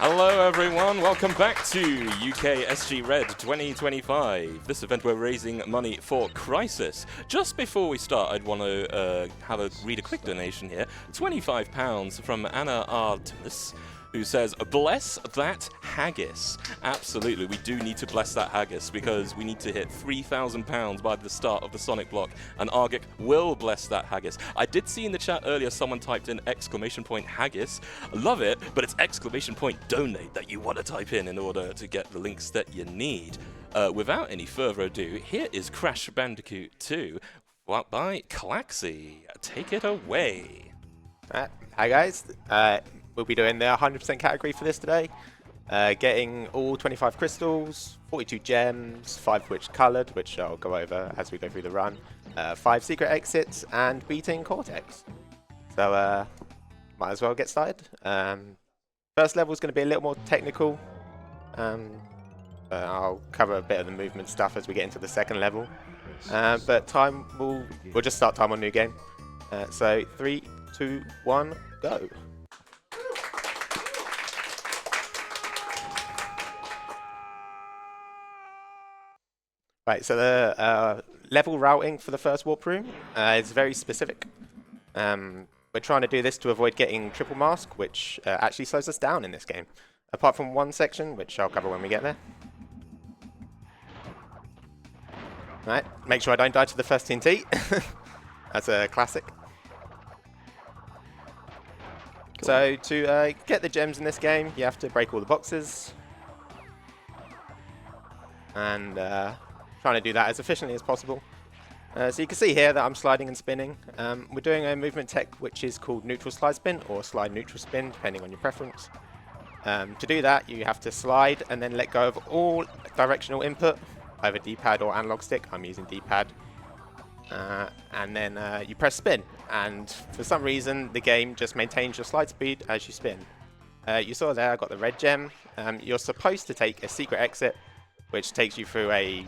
Hello everyone, welcome back to UKSG RED 2025. This event we're raising money for Crisis. Just before we start, I'd want to read a quick donation here. £25 from Anna Artemis, who says, bless that haggis. Absolutely, we do need to bless that haggis because we need to hit £3,000 by the start of the Sonic block, and Argic will bless that haggis. I did see in the chat earlier someone typed in !haggis. I love it, but it's !donate that you want to type in order to get the links that you need. Without any further ado, here is Crash Bandicoot 2 by Klaxy. Take it away. Hi guys. We'll be doing the 100% category for this today. Getting all 25 crystals, 42 gems, 5 of which coloured, which I'll go over as we go through the run, 5 secret exits, and beating Cortex. So, might as well get started. First level is going to be a little more technical. I'll cover a bit of the movement stuff as we get into the second level. But time, we'll just start time on new game. So, 3, 2, 1, go. Right, so the level routing for the first warp room is very specific. We're trying to do this to avoid getting triple mask, which actually slows us down in this game. Apart from one section, which I'll cover when we get there. Right, make sure I don't die to the first TNT. That's a classic. Cool. So to get the gems in this game, you have to break all the boxes. And trying to do that as efficiently as possible. So you can see here that I'm sliding and spinning. We're doing a movement tech which is called neutral slide spin or slide neutral spin, depending on your preference. To do that, you have to slide and then let go of all directional input, either D-pad or analog stick. I'm using D-pad. And then you press spin. And for some reason, the game just maintains your slide speed as you spin. You saw there I got the red gem. You're supposed to take a secret exit, which takes you through a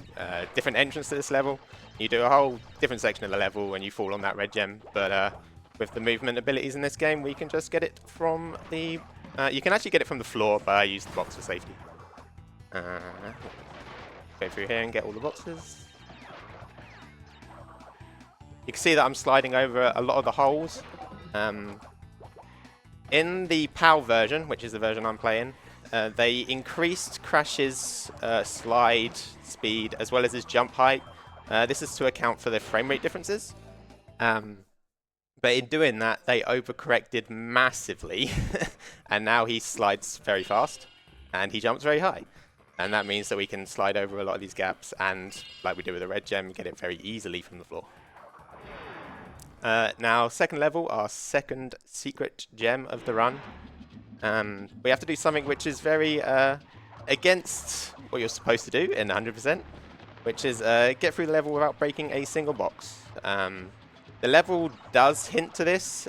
different entrance to this level. You do a whole different section of the level and you fall on that red gem. But with the movement abilities in this game, we can just get it from the... you can actually get it from the floor, but I use the box for safety. Go through here and get all the boxes. You can see that I'm sliding over a lot of the holes. In the PAL version, which is the version I'm playing, they increased Crash's slide speed as well as his jump height. This is to account for the frame rate differences. But in doing that, they overcorrected massively. And now he slides very fast and he jumps very high. And that means that we can slide over a lot of these gaps and, like we did with the red gem, get it very easily from the floor. Now, second level, our second secret gem of the run. We have to do something which is very against what you're supposed to do in 100%, which is get through the level without breaking a single box. The level does hint to this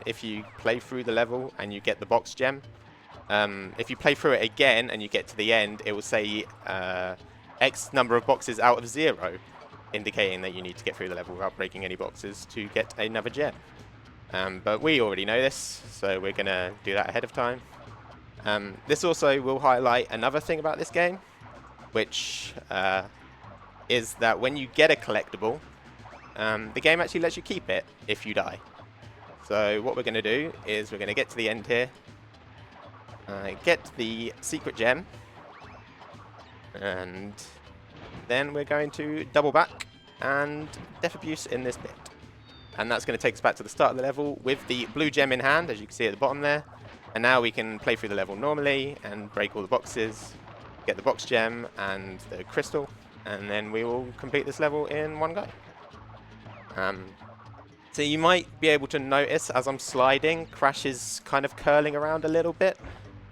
if you play through the level and you get the box gem. If you play through it again and you get to the end, it will say X number of boxes out of 0, indicating that you need to get through the level without breaking any boxes to get another gem. But we already know this, so we're going to do that ahead of time. This also will highlight another thing about this game, which is that when you get a collectible, the game actually lets you keep it if you die. So what we're going to do is we're going to get to the end here, get the secret gem, and then we're going to double back and Death Abuse in this bit. And that's going to take us back to the start of the level with the blue gem in hand, as you can see at the bottom there. And now we can play through the level normally and break all the boxes, get the box gem and the crystal, and then we will complete this level in one go. So you might be able to notice as I'm sliding, Crash is kind of curling around a little bit.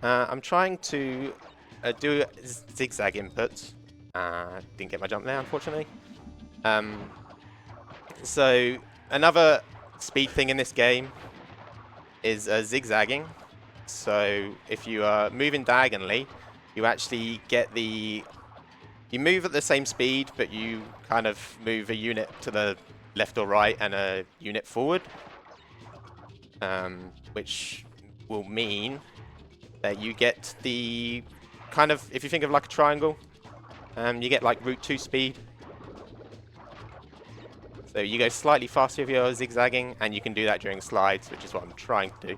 I'm trying to do zigzag inputs. Didn't get my jump there, unfortunately. So another speed thing in this game is zigzagging. So if you are moving diagonally, you actually get the... You move at the same speed, but you kind of move a unit to the left or right and a unit forward. Which will mean you get the kind of, if you think of like a triangle, you get like root 2 speed. So you go slightly faster if you're zigzagging, and you can do that during slides, which is what I'm trying to do.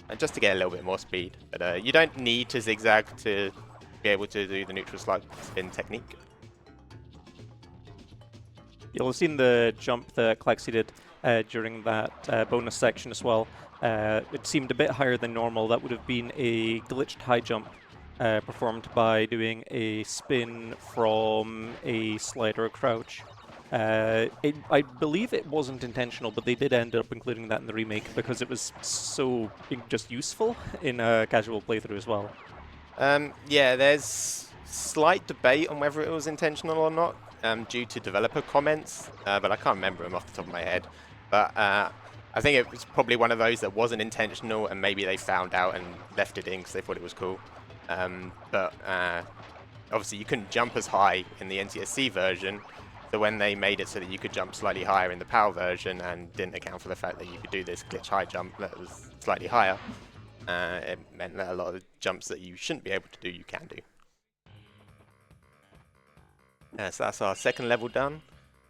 And just to get a little bit more speed. But you don't need to zigzag to be able to do the neutral slide spin technique. You'll have seen the jump that Klexi did during that bonus section as well. It seemed a bit higher than normal. That would have been a glitched high jump performed by doing a spin from a slide or a crouch. I believe it wasn't intentional, but they did end up including that in the remake because it was so just useful in a casual playthrough as well. Yeah, there's slight debate on whether it was intentional or not due to developer comments, but I can't remember them off the top of my head. But I think it was probably one of those that wasn't intentional, and maybe they found out and left it in because they thought it was cool. But obviously you couldn't jump as high in the NTSC version. So when they made it so that you could jump slightly higher in the PAL version and didn't account for the fact that you could do this glitch high jump that was slightly higher, it meant that a lot of the jumps that you shouldn't be able to do, you can do. So that's our second level done.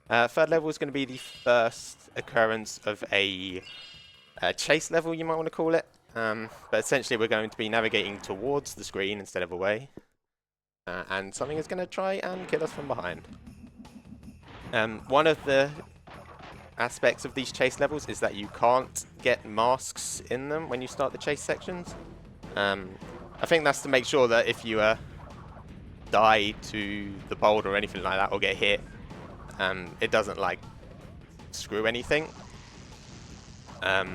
Third level is going to be the first occurrence of a chase level, you might want to call it. But essentially we're going to be navigating towards the screen instead of away. And something is going to try and kill us from behind. One of the aspects of these chase levels is that you can't get masks in them when you start the chase sections. I think that's to make sure that if you die to the boulder or anything like that, or get hit, it doesn't like screw anything. So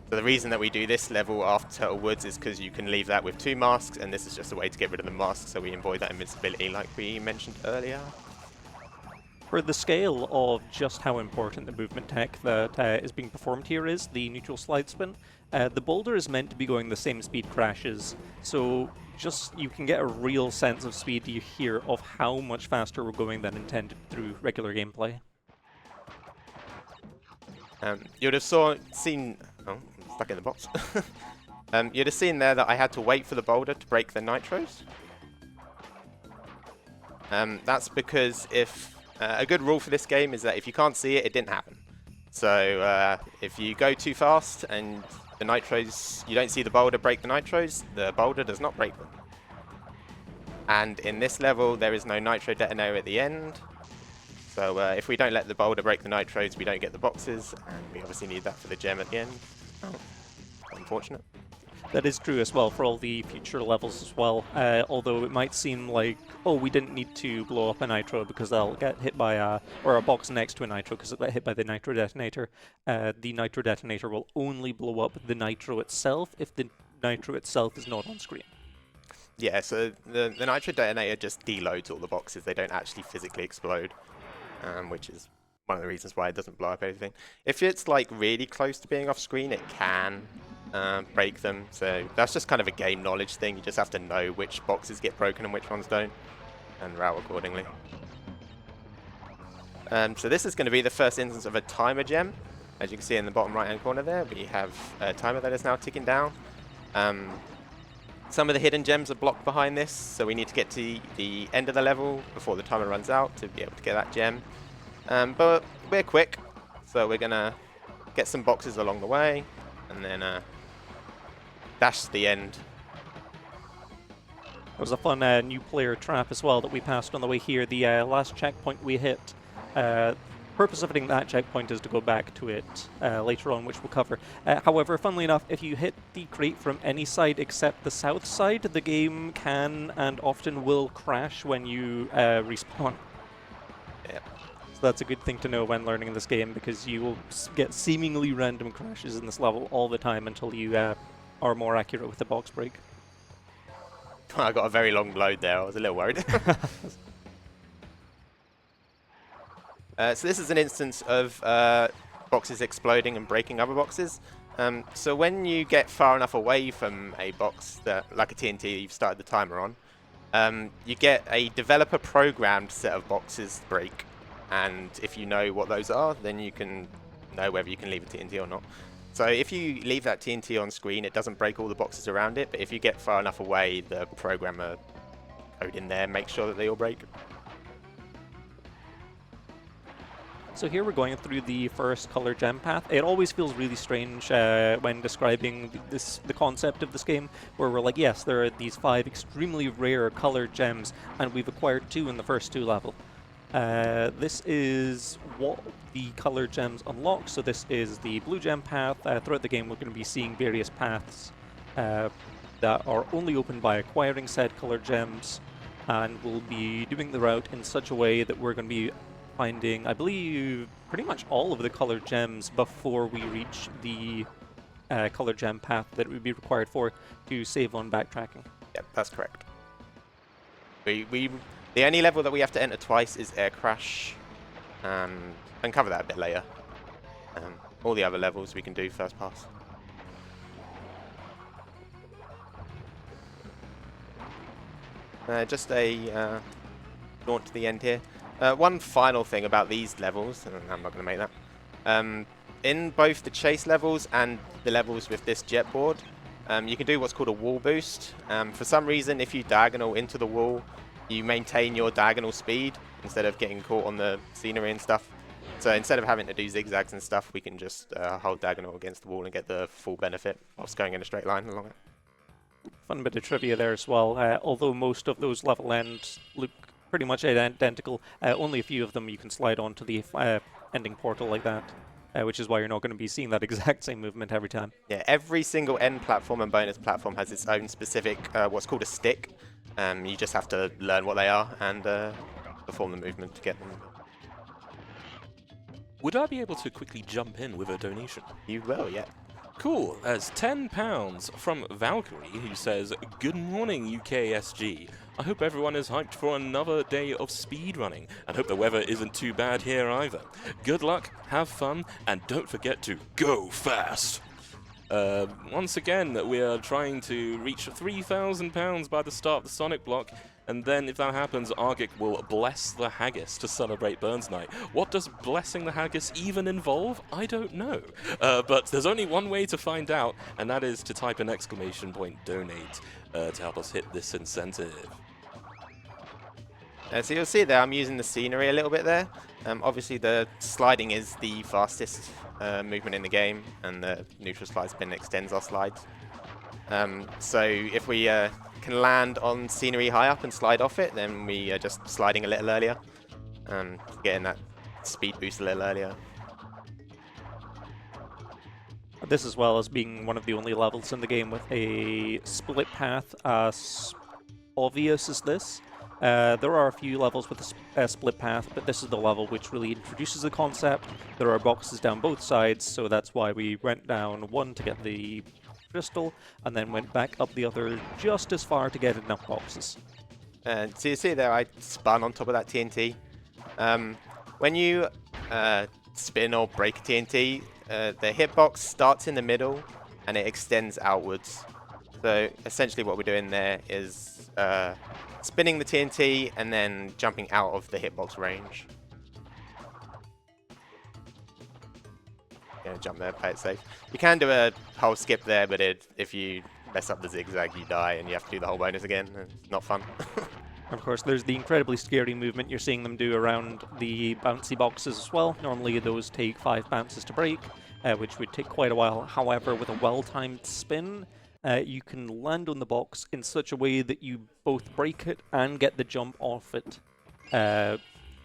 the reason that we do this level after Turtle Woods is because you can leave that with 2 masks, and this is just a way to get rid of the masks so we avoid that invincibility like we mentioned earlier. For the scale of just how important the movement tech that is being performed here is, the neutral slide spin, the boulder is meant to be going the same speed crashes, so just you can get a real sense of speed here of how much faster we're going than intended through regular gameplay. You'd have seen... Oh, I'm stuck in the box. You'd have seen there that I had to wait for the boulder to break the nitros. That's because if... a good rule for this game is that if you can't see it, it didn't happen. So if you go too fast and the nitros, you don't see the boulder break the nitros, the boulder does not break them. And in this level, there is no nitro detonator at the end. So if we don't let the boulder break the nitros, we don't get the boxes, and we obviously need that for the gem at the end. Oh, unfortunate. That is true as well for all the future levels as well, although it might seem like, oh, we didn't need to blow up a nitro because they'll get hit by or a box next to a nitro because it'll get hit by the nitro detonator. The nitro detonator will only blow up the nitro itself if the nitro itself is not on screen. Yeah, so the nitro detonator just deloads all the boxes, they don't actually physically explode, which is one of the reasons why it doesn't blow up anything. If it's like really close to being off screen, it can break them, so that's just kind of a game knowledge thing. You just have to know which boxes get broken and which ones don't, and route accordingly. So this is going to be the first instance of a timer gem. As you can see in the bottom right hand corner there, we have a timer that is now ticking down. Some of the hidden gems are blocked behind this, so we need to get to the end of the level before the timer runs out to be able to get that gem. But we're quick, so we're going to get some boxes along the way, and then dash to the end. There was a fun new player trap as well that we passed on the way here. The last checkpoint we hit, purpose of hitting that checkpoint is to go back to it later on, which we'll cover. However, funnily enough, if you hit the crate from any side except the south side, the game can and often will crash when you respawn. Yep. So that's a good thing to know when learning this game, because you will get seemingly random crashes in this level all the time until you are more accurate with the box break. I got a very long load there, I was a little worried. So this is an instance of boxes exploding and breaking other boxes. So when you get far enough away from a box, that, like a TNT you've started the timer on, you get a developer programmed set of boxes to break. And if you know what those are, then you can know whether you can leave a TNT or not. So if you leave that TNT on screen, it doesn't break all the boxes around it, but if you get far enough away, the programmer code in there makes sure that they all break. So here we're going through the first color gem path. It always feels really strange when describing the concept of this game, where we're like, yes, there are these 5 extremely rare colored gems, and we've acquired 2 in the first 2 levels. This is what the color gems unlock. So this is the blue gem path. Throughout the game, we're going to be seeing various paths that are only opened by acquiring said color gems, and we'll be doing the route in such a way that we're going to be finding, I believe, pretty much all of the colored gems before we reach the color gem path that would be required for to save on backtracking. Yep, that's correct. The only level that we have to enter twice is Air Crash. And cover that a bit later. All the other levels we can do first pass. Just a launch to the end here. One final thing about these levels, and I'm not going to make that. In both the chase levels and the levels with this jet board, you can do what's called a wall boost. For some reason, if you diagonal into the wall, you maintain your diagonal speed instead of getting caught on the scenery and stuff. So instead of having to do zigzags and stuff, we can just hold diagonal against the wall and get the full benefit whilst going in a straight line along it. Fun bit of trivia there as well. Although most of those level ends look pretty much identical, only a few of them you can slide onto the ending portal like that, which is why you're not going to be seeing that exact same movement every time. Yeah, every single end platform and bonus platform has its own specific, what's called a stick. You just have to learn what they are and perform the movement to get them. Would I be able to quickly jump in with a donation? You will, yeah. Cool, as £10 from Valkyrie, who says, "Good morning, UKSG. I hope everyone is hyped for another day of speedrunning, and hope the weather isn't too bad here either. Good luck, have fun, and don't forget to go fast." Once again, we are trying to reach £3,000 by the start of the Sonic block, and then if that happens, Argic will bless the haggis to celebrate Burns Night. What does blessing the haggis even involve? I don't know. But there's only one way to find out, and that is to type an !donate to help us hit this incentive. So you'll see there, I'm using the scenery a little bit there. Obviously the sliding is the fastest movement in the game, and the neutral slide spin extends our slides. So if we can land on scenery high up and slide off it, then we are just sliding a little earlier, getting that speed boost a little earlier. This as well as being one of the only levels in the game with a split path as obvious as this. There are a few levels with a split path, but this is the level which really introduces the concept. There are boxes down both sides, so that's why we went down one to get the crystal, and then went back up the other just as far to get enough boxes. So you see there, I spun on top of that TNT. When you spin or break a TNT, the hitbox starts in the middle and it extends outwards. So essentially what we're doing there is spinning the TNT and then jumping out of the hitbox range. Gonna jump there, play it safe. You can do a whole skip there, but if you mess up the zigzag, you die and you have to do the whole bonus again. It's not fun. Of course, there's the incredibly scary movement you're seeing them do around the bouncy boxes as well. Normally those take 5 bounces to break, which would take quite a while. However, with a well-timed spin, you can land on the box in such a way that you both break it and get the jump off it,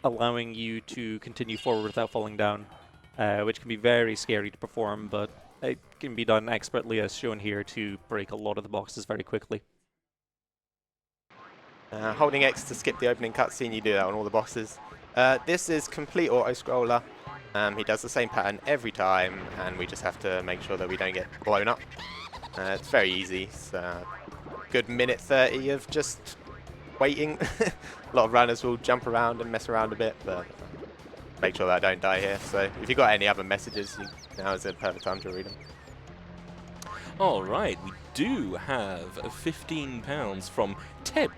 allowing you to continue forward without falling down, which can be very scary to perform, but it can be done expertly as shown here to break a lot of the boxes very quickly. Holding X to skip the opening cutscene, you do that on all the boxes. This is complete auto-scroller. He does the same pattern every time, and we just have to make sure that we don't get blown up. It's very easy. It's a good minute 30 of just waiting. A lot of runners will jump around and mess around a bit, but make sure that I don't die here. So if you've got any other messages, now is the perfect time to read them. Alright, we do have £15 from Ted,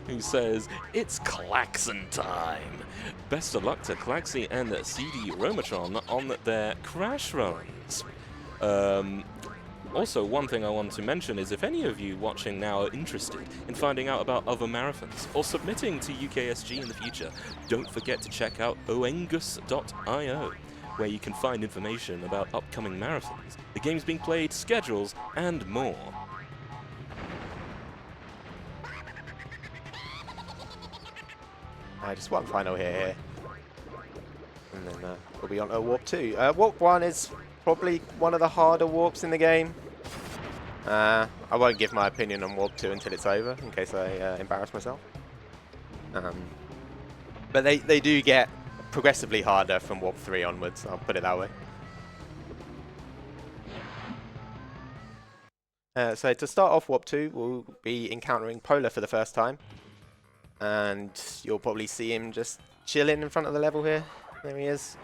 who says, "It's Klaxon time. Best of luck to Klaxy and CD Romatron on their crash runs." Also, one thing I want to mention is if any of you watching now are interested in finding out about other marathons or submitting to UKSG in the future, don't forget to check out oengus.io, where you can find information about upcoming marathons, the games being played, schedules, and more. Just one final here. And then we'll be on to Warp 2. Warp 1 is probably one of the harder warps in the game. I won't give my opinion on Warp 2 until it's over, in case I embarrass myself. But they do get progressively harder from Warp 3 onwards, I'll put it that way. So to start off Warp 2, we'll be encountering Polar for the first time. And you'll probably see him just chilling in front of the level here. There he is.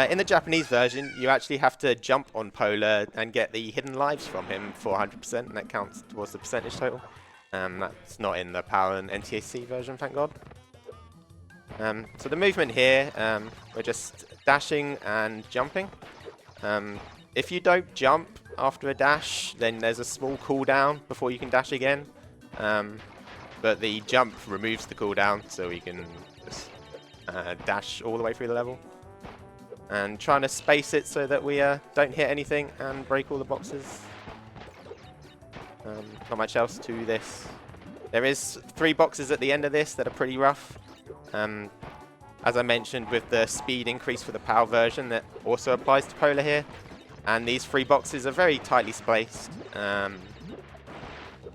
In the Japanese version, you actually have to jump on Polar and get the hidden lives from him for 100%, and that counts towards the percentage total. That's not in the PAL and NTSC version, thank God. So the movement here, we're just dashing and jumping. If you don't jump after a dash, then there's a small cooldown before you can dash again. But the jump removes the cooldown, so we can just dash all the way through the level. And trying to space it so that we don't hit anything and break all the boxes. Not much else to this. There is 3 boxes at the end of this that are pretty rough. As I mentioned, with the speed increase for the PAL version, that also applies to Polar here. And these 3 boxes are very tightly spaced.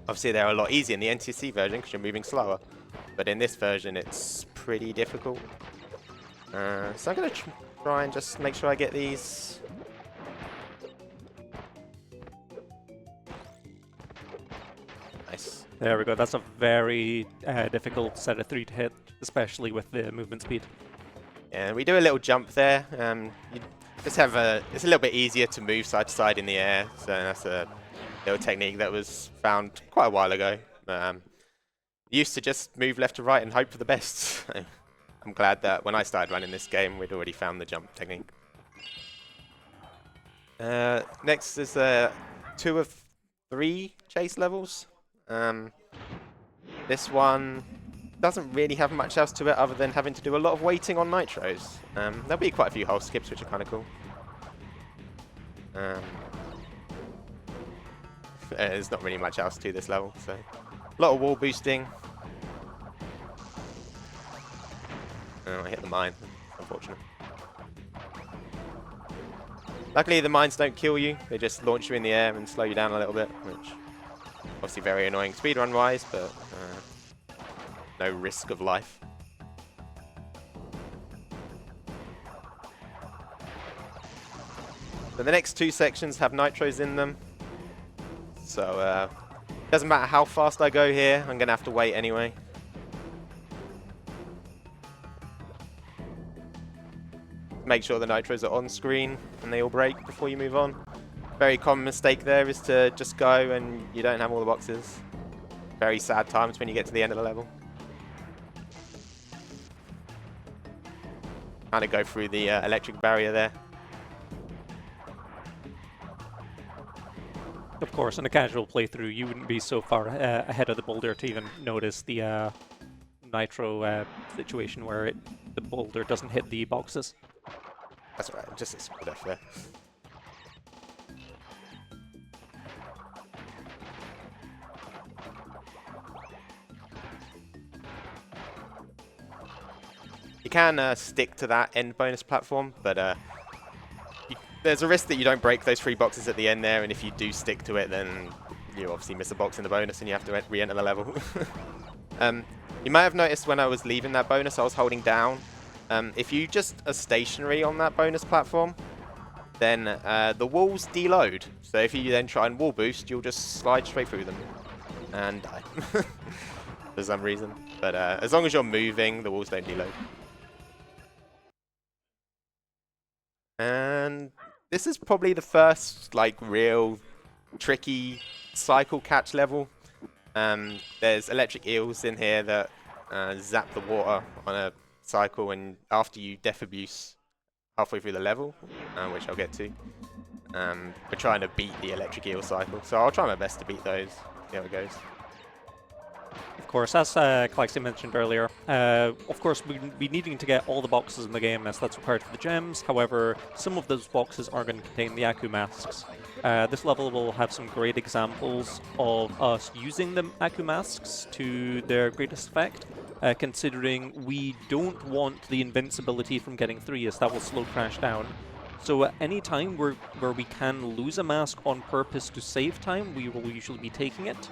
Obviously, they're a lot easier in the NTSC version because you're moving slower. But in this version, it's pretty difficult. So I'm going to try and just make sure I get these. Nice. There we go. That's a very difficult set of 3 to hit, especially with the movement speed. Yeah, we do a little jump there. You just have it's a little bit easier to move side to side in the air. So that's a little technique that was found quite a while ago. Used to just move left to right and hope for the best. I'm glad that when I started running this game, we'd already found the jump technique. Next is 2 of 3 chase levels. This one doesn't really have much else to it other than having to do a lot of waiting on nitros. There'll be quite a few hole skips, which are kind of cool. There's not really much else to this level, so a lot of wall boosting. Oh, I hit the mine. Unfortunate. Luckily, the mines don't kill you. They just launch you in the air and slow you down a little bit, which obviously very annoying speedrun-wise, but no risk of life. So the next 2 sections have nitros in them. So doesn't matter how fast I go here, I'm going to have to wait anyway. Make sure the nitros are on screen and they all break before you move on. Very common mistake there is to just go and you don't have all the boxes. Very sad times when you get to the end of the level. Kind of go through the electric barrier there. Of course, in a casual playthrough, you wouldn't be so far ahead of the boulder to even notice the nitro situation where the boulder doesn't hit the boxes. That's all right, just explode off there. You can stick to that end bonus platform, but there's a risk that you don't break those 3 boxes at the end there, and if you do stick to it, then you obviously miss a box in the bonus and you have to re-enter the level. You might have noticed when I was leaving that bonus, I was holding down. If you just are stationary on that bonus platform, then the walls deload. So if you then try and wall boost, you'll just slide straight through them and die for some reason. But as long as you're moving, the walls don't deload. And this is probably the first like real tricky cycle catch level. There's electric eels in here that zap the water on a cycle, and after you death abuse halfway through the level, which I'll get to, We're trying to beat the electric eel cycle, so I'll try my best to beat those. See how it goes. Of course, as Clexi mentioned earlier, of course we'd be needing to get all the boxes in the game as that's required for the gems. However, some of those boxes are going to contain the Aku masks. This level will have some great examples of us using the Aku masks to their greatest effect, considering we don't want the invincibility from getting 3, as that will slow Crash down. So at any time where we can lose a mask on purpose to save time, we will usually be taking it.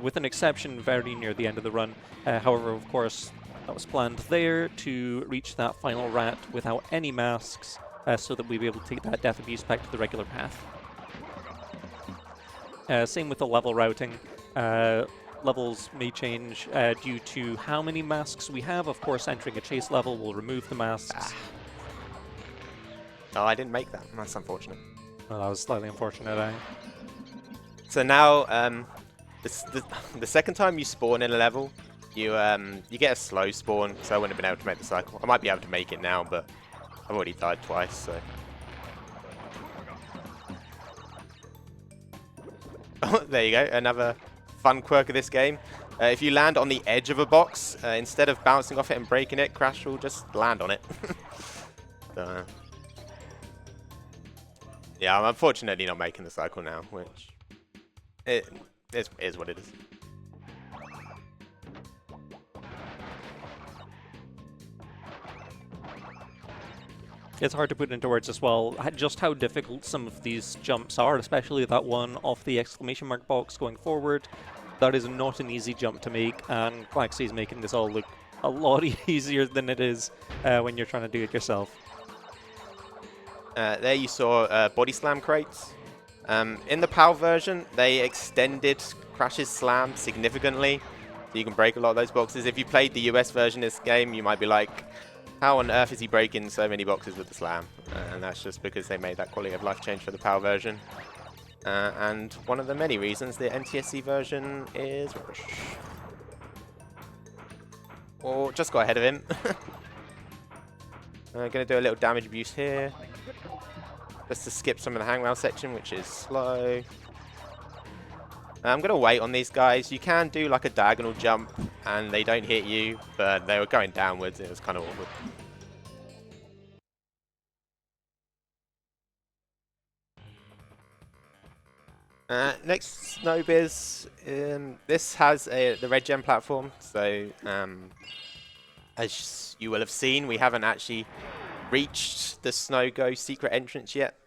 With an exception very near the end of the run. However, of course, that was planned there to reach that final rat without any masks, so that we'd be able to take that death abuse back to the regular path. Same with the level routing. Levels may change due to how many masks we have. Of course, entering a chase level will remove the masks. Oh, I didn't make that. That's unfortunate. Well, that was slightly unfortunate, So now, the second time you spawn in a level, you get a slow spawn, so I wouldn't have been able to make the cycle. I might be able to make it now, but I've already died twice, so... Oh, there you go, another fun quirk of this game. If you land on the edge of a box, instead of bouncing off it and breaking it, Crash will just land on it. So, yeah, I'm unfortunately not making the cycle now, which it is what it is. It's hard to put into words as well, just how difficult some of these jumps are, especially that one off the exclamation mark box going forward. That is not an easy jump to make, and Clexi is making this all look a lot easier than it is when you're trying to do it yourself. There you saw body slam crates. In the PAL version, they extended Crash's slam significantly, so you can break a lot of those boxes. If you played the US version of this game, you might be like, how on earth is he breaking so many boxes with the slam? And that's just because they made that quality of life change for the PAL version. And one of the many reasons the NTSC version is rubbish. Or just got ahead of him. I'm going to do a little damage abuse here. Just to skip some of the hangrail section, which is slow. I'm going to wait on these guys. You can do like a diagonal jump and they don't hit you, but they were going downwards. It was kind of awkward. Next Snowbiz. This has the Red Gem platform, so as you will have seen, we haven't actually reached the Snow Go secret entrance yet,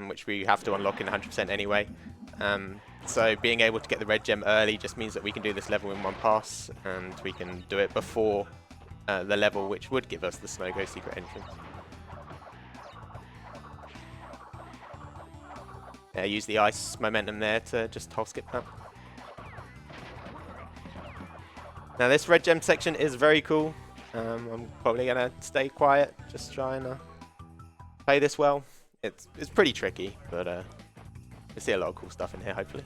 which we have to unlock in 100% anyway. So being able to get the red gem early just means that we can do this level in one pass, and we can do it before the level which would give us the Snow Go secret entrance. Use the ice momentum there to just hull skip that. Now this red gem section is very cool. I'm probably going to stay quiet, just trying to play this well. It's pretty tricky, but we see a lot of cool stuff in here, hopefully.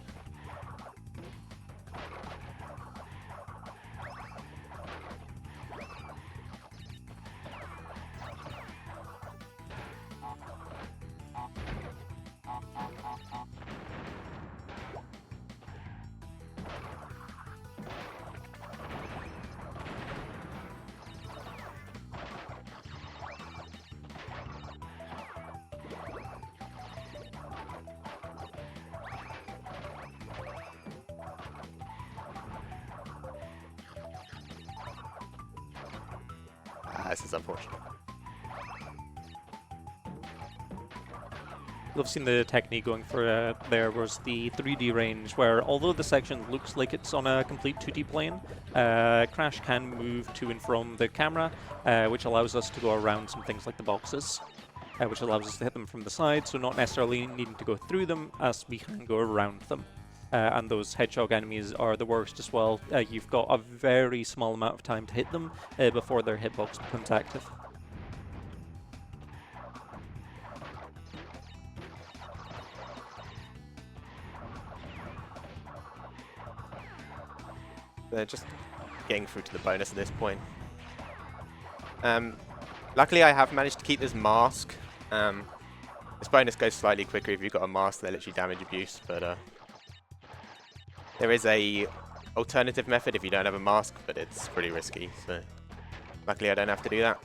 This is unfortunate. I've seen the technique going for there was the 3D range, where although the section looks like it's on a complete 2D plane, Crash can move to and from the camera, which allows us to go around some things like the boxes, which allows us to hit them from the side, so not necessarily needing to go through them, as we can go around them. And those hedgehog enemies are the worst as well. You've got a very small amount of time to hit them before their hitbox becomes active. They're just getting through to the bonus at this point. Luckily I have managed to keep this mask. This bonus goes slightly quicker if you've got a mask. They're literally damage abuse, but there is a alternative method if you don't have a mask, but it's pretty risky. So luckily I don't have to do that.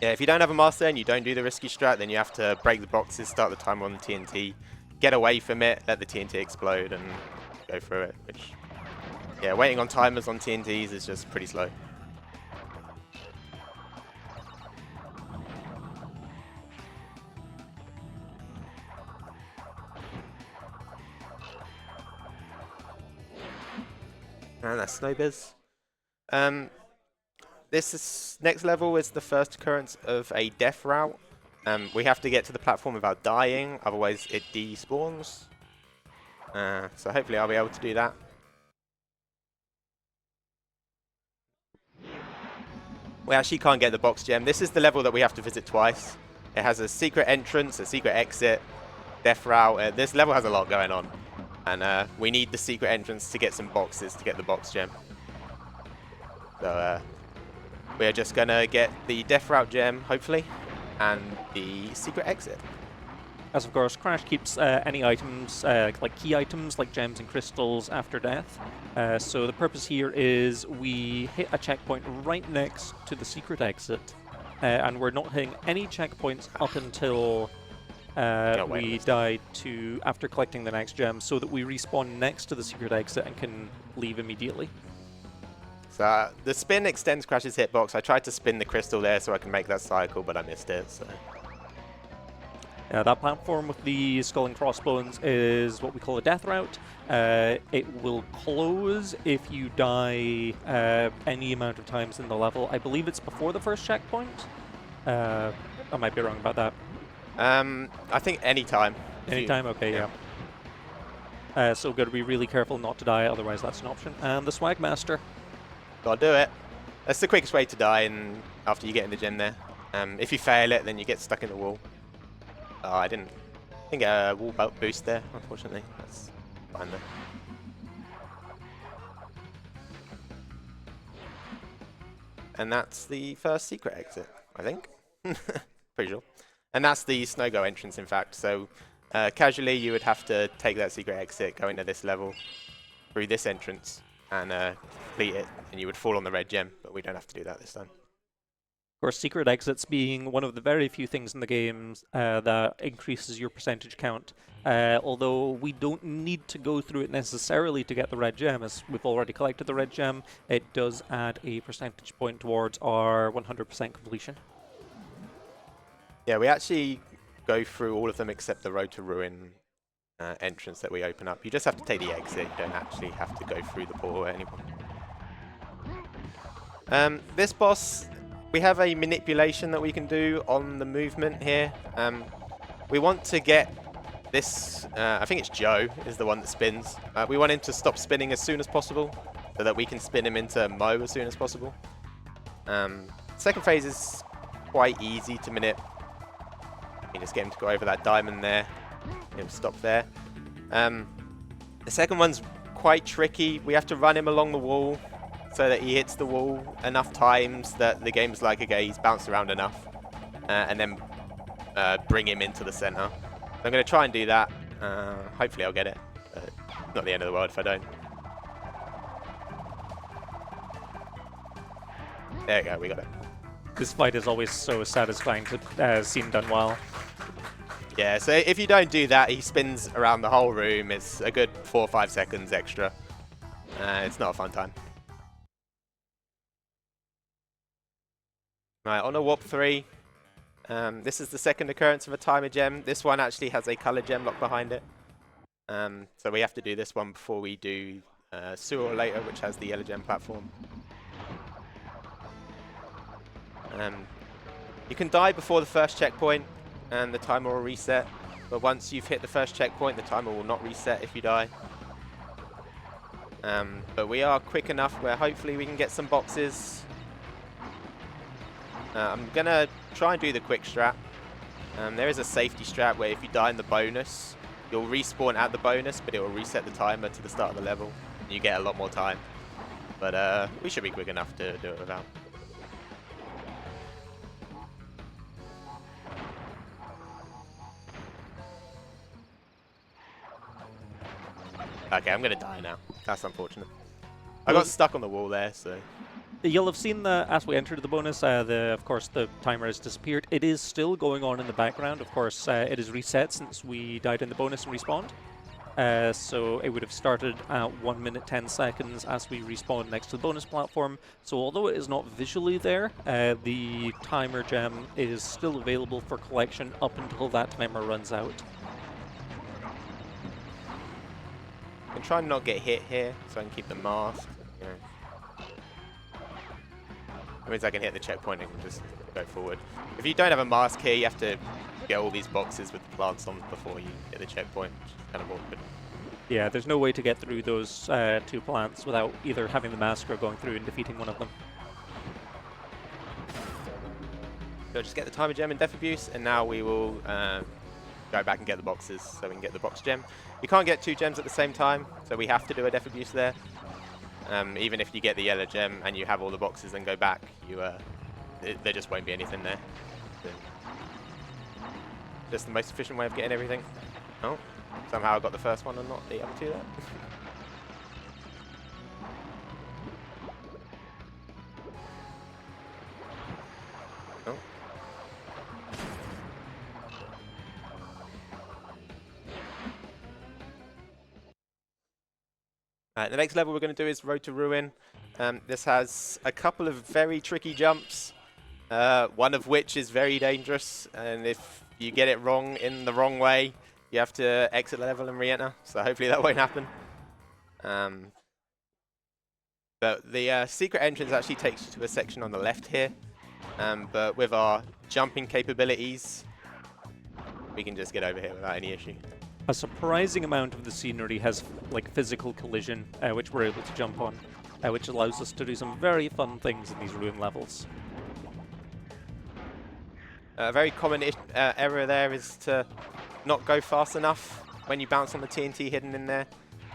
Yeah, if you don't have a mask there and you don't do the risky strat, then you have to break the boxes, start the timer on the TNT, get away from it, let the TNT explode, and go through it. Which, yeah, waiting on timers on TNTs is just pretty slow. And that's Snowbiz. Next level is the first occurrence of a death route. We have to get to the platform without dying, otherwise it despawns. So hopefully I'll be able to do that. We actually can't get the box gem. This is the level that we have to visit twice. It has a secret entrance, a secret exit, death route. This level has a lot going on. And we need the secret entrance to get some boxes to get the box gem. So we're just going to get the death route gem, hopefully, and the secret exit. As of course, Crash keeps any items, like key items, like gems and crystals, after death. So the purpose here is we hit a checkpoint right next to the secret exit, and we're not hitting any checkpoints up until we die after collecting the next gem, so that we respawn next to the secret exit and can leave immediately. So the spin extends Crash's hitbox. I tried to spin the crystal there so I can make that cycle, but I missed it. So. That platform with the skull and crossbones is what we call a death route. It will close if you die any amount of times in the level. I believe it's before the first checkpoint. I might be wrong about that. I think any time. Anytime? Okay, yeah. So we've got to be really careful not to die, otherwise that's an option. And the Swag Master. Gotta do it. That's the quickest way to die and after you get in the gym there. If you fail it, then you get stuck in the wall. Oh, I didn't get a wall boost there, unfortunately. That's fine though. And that's the first secret exit, I think. Pretty sure. And that's the Snow-Go entrance, in fact. So casually, you would have to take that secret exit, go into this level, through this entrance, and complete it, and you would fall on the red gem, but we don't have to do that this time. Of course, secret exits being one of the very few things in the games that increases your percentage count. Although we don't need to go through it necessarily to get the red gem, as we've already collected the red gem, it does add a percentage point towards our 100% completion. Yeah, we actually go through all of them except the Road to Ruin entrance that we open up. You just have to take the exit. You don't actually have to go through the portal anymore. This boss, we have a manipulation that we can do on the movement here. We want to get this, I think it's Joe is the one that spins. We want him to stop spinning as soon as possible so that we can spin him into Mo as soon as possible. Second phase is quite easy to manip. You just get him to go over that diamond there. He'll stop there. The second one's quite tricky. We have to run him along the wall so that he hits the wall enough times that the game's like, okay, he's bounced around enough. And then bring him into the center. So I'm going to try and do that. Hopefully I'll get it. Not the end of the world if I don't. There you go, we got it. This fight is always so satisfying to see him done well. Yeah, so if you don't do that, he spins around the whole room. It's a good 4 or 5 seconds extra. It's not a fun time. Right, on a Warp 3. This is the second occurrence of a timer gem. This one actually has a color gem lock behind it. So we have to do this one before we do Sewer later, which has the yellow gem platform. You can die before the first checkpoint and the timer will reset, but once you've hit the first checkpoint, the timer will not reset if you die. But we are quick enough where hopefully we can get some boxes. I'm going to try and do the quick strat. There is a safety strat where if you die in the bonus, you'll respawn at the bonus, but it will reset the timer to the start of the level. And you get a lot more time. But we should be quick enough to do it without. Okay, I'm going to die now. That's unfortunate. I got stuck on the wall there, so... You'll have seen that as we entered the bonus, of course, the timer has disappeared. It is still going on in the background. Of course, it is reset since we died in the bonus and respawned. So it would have started at 1 minute 10 seconds as we respawn next to the bonus platform. So although it is not visually there, the timer gem is still available for collection up until that timer runs out. I can try and not get hit here, so I can keep the mask. You know. That means I can hit the checkpoint and just go forward. If you don't have a mask here, you have to get all these boxes with the plants on before you hit the checkpoint, which is kind of awkward. Yeah, there's no way to get through those 2 plants without either having the mask or going through and defeating one of them. So just get the timer gem and death abuse, and now we will go back and get the boxes so we can get the box gem. You can't get 2 gems at the same time, so we have to do a death abuse there. Even if you get the yellow gem and you have all the boxes and go back, there just won't be anything there. So just the most efficient way of getting everything. Oh, somehow I got the first one and not the other 2 there. Oh. The next level we're going to do is Road to Ruin. This has a couple of very tricky jumps, one of which is very dangerous, and if you get it wrong in the wrong way, you have to exit the level and re-enter, so hopefully that won't happen. But the secret entrance actually takes you to a section on the left here, but with our jumping capabilities, we can just get over here without any issue. A surprising amount of the scenery has like physical collision, which we're able to jump on, which allows us to do some very fun things in these ruin levels. A very common error there is to not go fast enough when you bounce on the TNT hidden in there,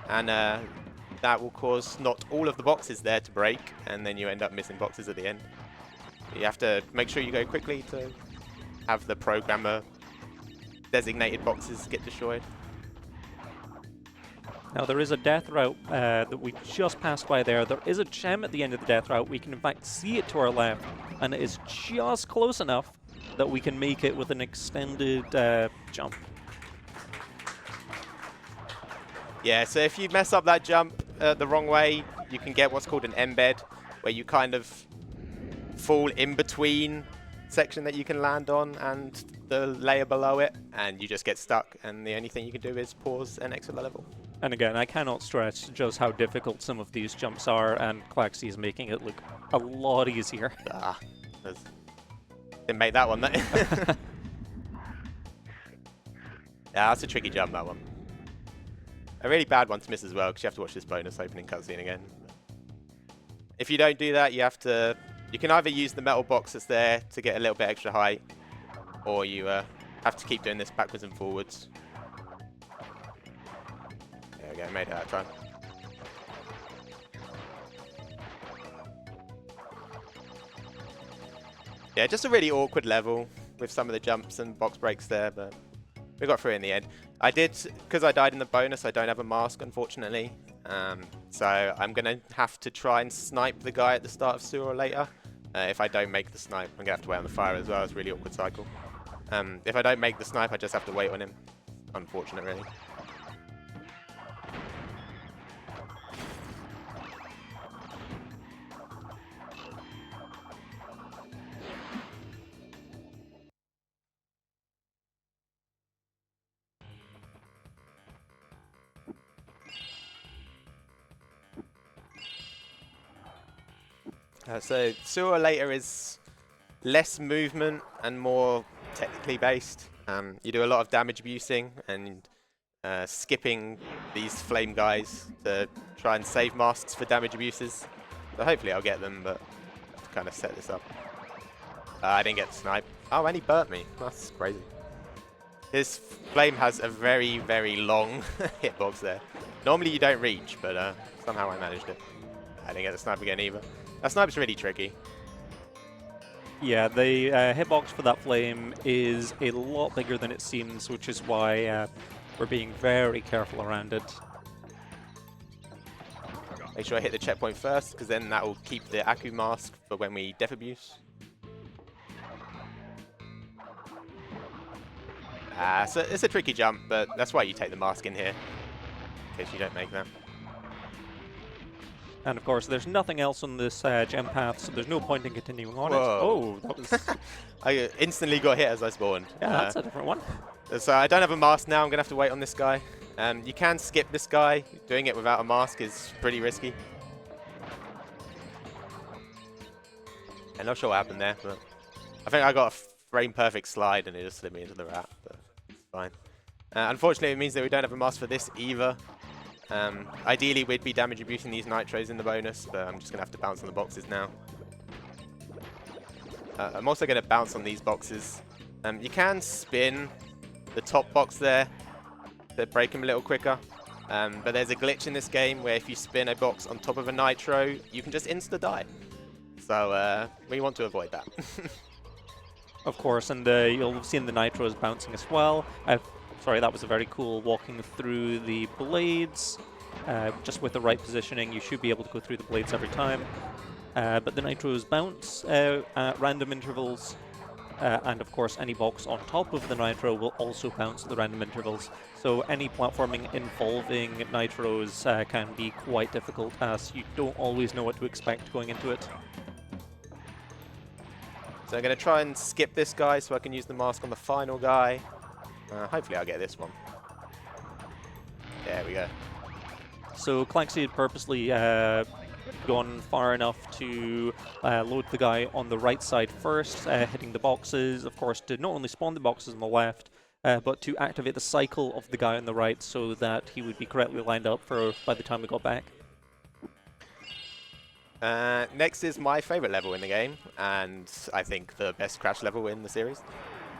and that will cause not all of the boxes there to break, and then you end up missing boxes at the end. You have to make sure you go quickly to have the programmer designated boxes get destroyed. Now there is a death route that we just passed by there. There is a gem at the end of the death route. We can in fact see it to our left, and it is just close enough that we can make it with an extended jump. Yeah, so if you mess up that jump the wrong way, you can get what's called an embed, where you kind of fall in between section that you can land on and the layer below it, and you just get stuck, and the only thing you can do is pause and exit the level. And again, I cannot stress just how difficult some of these jumps are, and Klaxi is making it look a lot easier. Didn't make that one, though. Yeah, that's a tricky jump, that one. A really bad one to miss as well, because you have to watch this bonus opening cutscene again. If you don't do that, you have to... You can either use the metal box that's there to get a little bit extra height, or you have to keep doing this backwards and forwards. There we go, made it that time. Yeah, just a really awkward level with some of the jumps and box breaks there, but we got through in the end. I did, because I died in the bonus, I don't have a mask, unfortunately. So I'm going to have to try and snipe the guy at the start of sooner or later. If I don't make the snipe, I'm going to have to wait on the fire as well. It's a really awkward cycle. If I don't make the snipe, I just have to wait on him. Unfortunate, really. So sooner or later is less movement and more technically based. You do a lot of damage abusing and skipping these flame guys to try and save masks for damage abuses. So hopefully I'll get them, but I have to kind of set this up. I didn't get the snipe. Oh, and he burnt me. That's crazy. His flame has a very, very long hitbox there. Normally you don't reach, but somehow I managed it. I didn't get the snipe again either. That snipe's really tricky. Yeah, the hitbox for that flame is a lot bigger than it seems, which is why we're being very careful around it. Make sure I hit the checkpoint first, because then that will keep the Aku mask for when we Death Abuse. So it's a tricky jump, but that's why you take the mask in here, in case you don't make that. And of course, there's nothing else on this gem path, so there's no point in continuing on Whoa. it. Oh, that was... I instantly got hit as I spawned. yeah, that's a different one. So I don't have a mask now, I'm going to have to wait on this guy. You can skip this guy. Doing it without a mask is pretty risky. I'm not sure what happened there, but I think I got a frame perfect slide and it just slid me into the rat, but it's fine. Unfortunately, it means that we don't have a mask for this either. Ideally, we'd be damage abusing these nitros in the bonus, but I'm just going to have to bounce on the boxes now. I'm also going to bounce on these boxes. You can spin the top box there to break them a little quicker, but there's a glitch in this game where if you spin a box on top of a nitro, you can just insta-die. So we want to avoid that. Of course, and you'll have seen the nitros bouncing as well. Sorry, that was a very cool walking through the blades. Just with the right positioning, you should be able to go through the blades every time. But the nitros bounce at random intervals. And of course, any box on top of the nitro will also bounce at the random intervals. So any platforming involving nitros can be quite difficult, as you don't always know what to expect going into it. So I'm going to try and skip this guy so I can use the mask on the final guy. Hopefully I'll get this one. There we go. So Klaxi had purposely gone far enough to load the guy on the right side first, hitting the boxes, of course, to not only spawn the boxes on the left, but to activate the cycle of the guy on the right so that he would be correctly lined up for by the time we got back. Next is my favorite level in the game, and I think the best crash level in the series,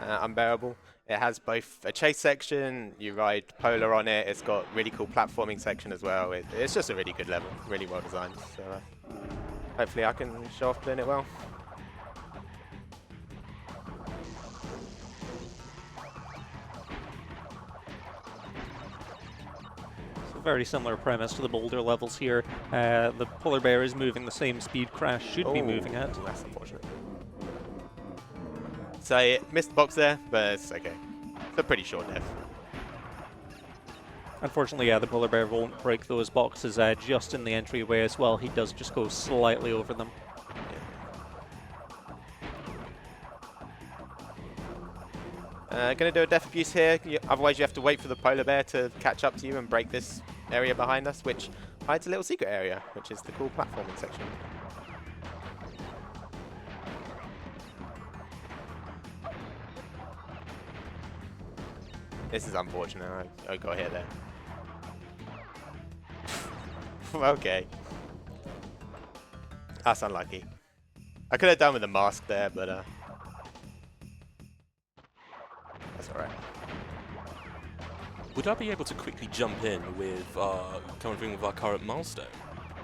Unbearable. It has both a chase section, you ride Polar on it, it's got really cool platforming section as well. It's just a really good level, really well designed. So hopefully I can show off playing it well. Very similar premise to the boulder levels here. The polar bear is moving the same speed Crash should be moving at. That's unfortunate. So I missed the box there, but it's okay. It's a pretty short death. Unfortunately, yeah, the polar bear won't break those boxes just in the entryway as well. He does just go slightly over them. Going to do a death abuse here, otherwise you have to wait for the polar bear to catch up to you and break this area behind us, which hides a little secret area, which is the cool platforming section. This is unfortunate, I got hit there. Okay. That's unlucky. I could have done with a mask there, but that's alright. Would I be able to quickly jump in with coming with our current milestone?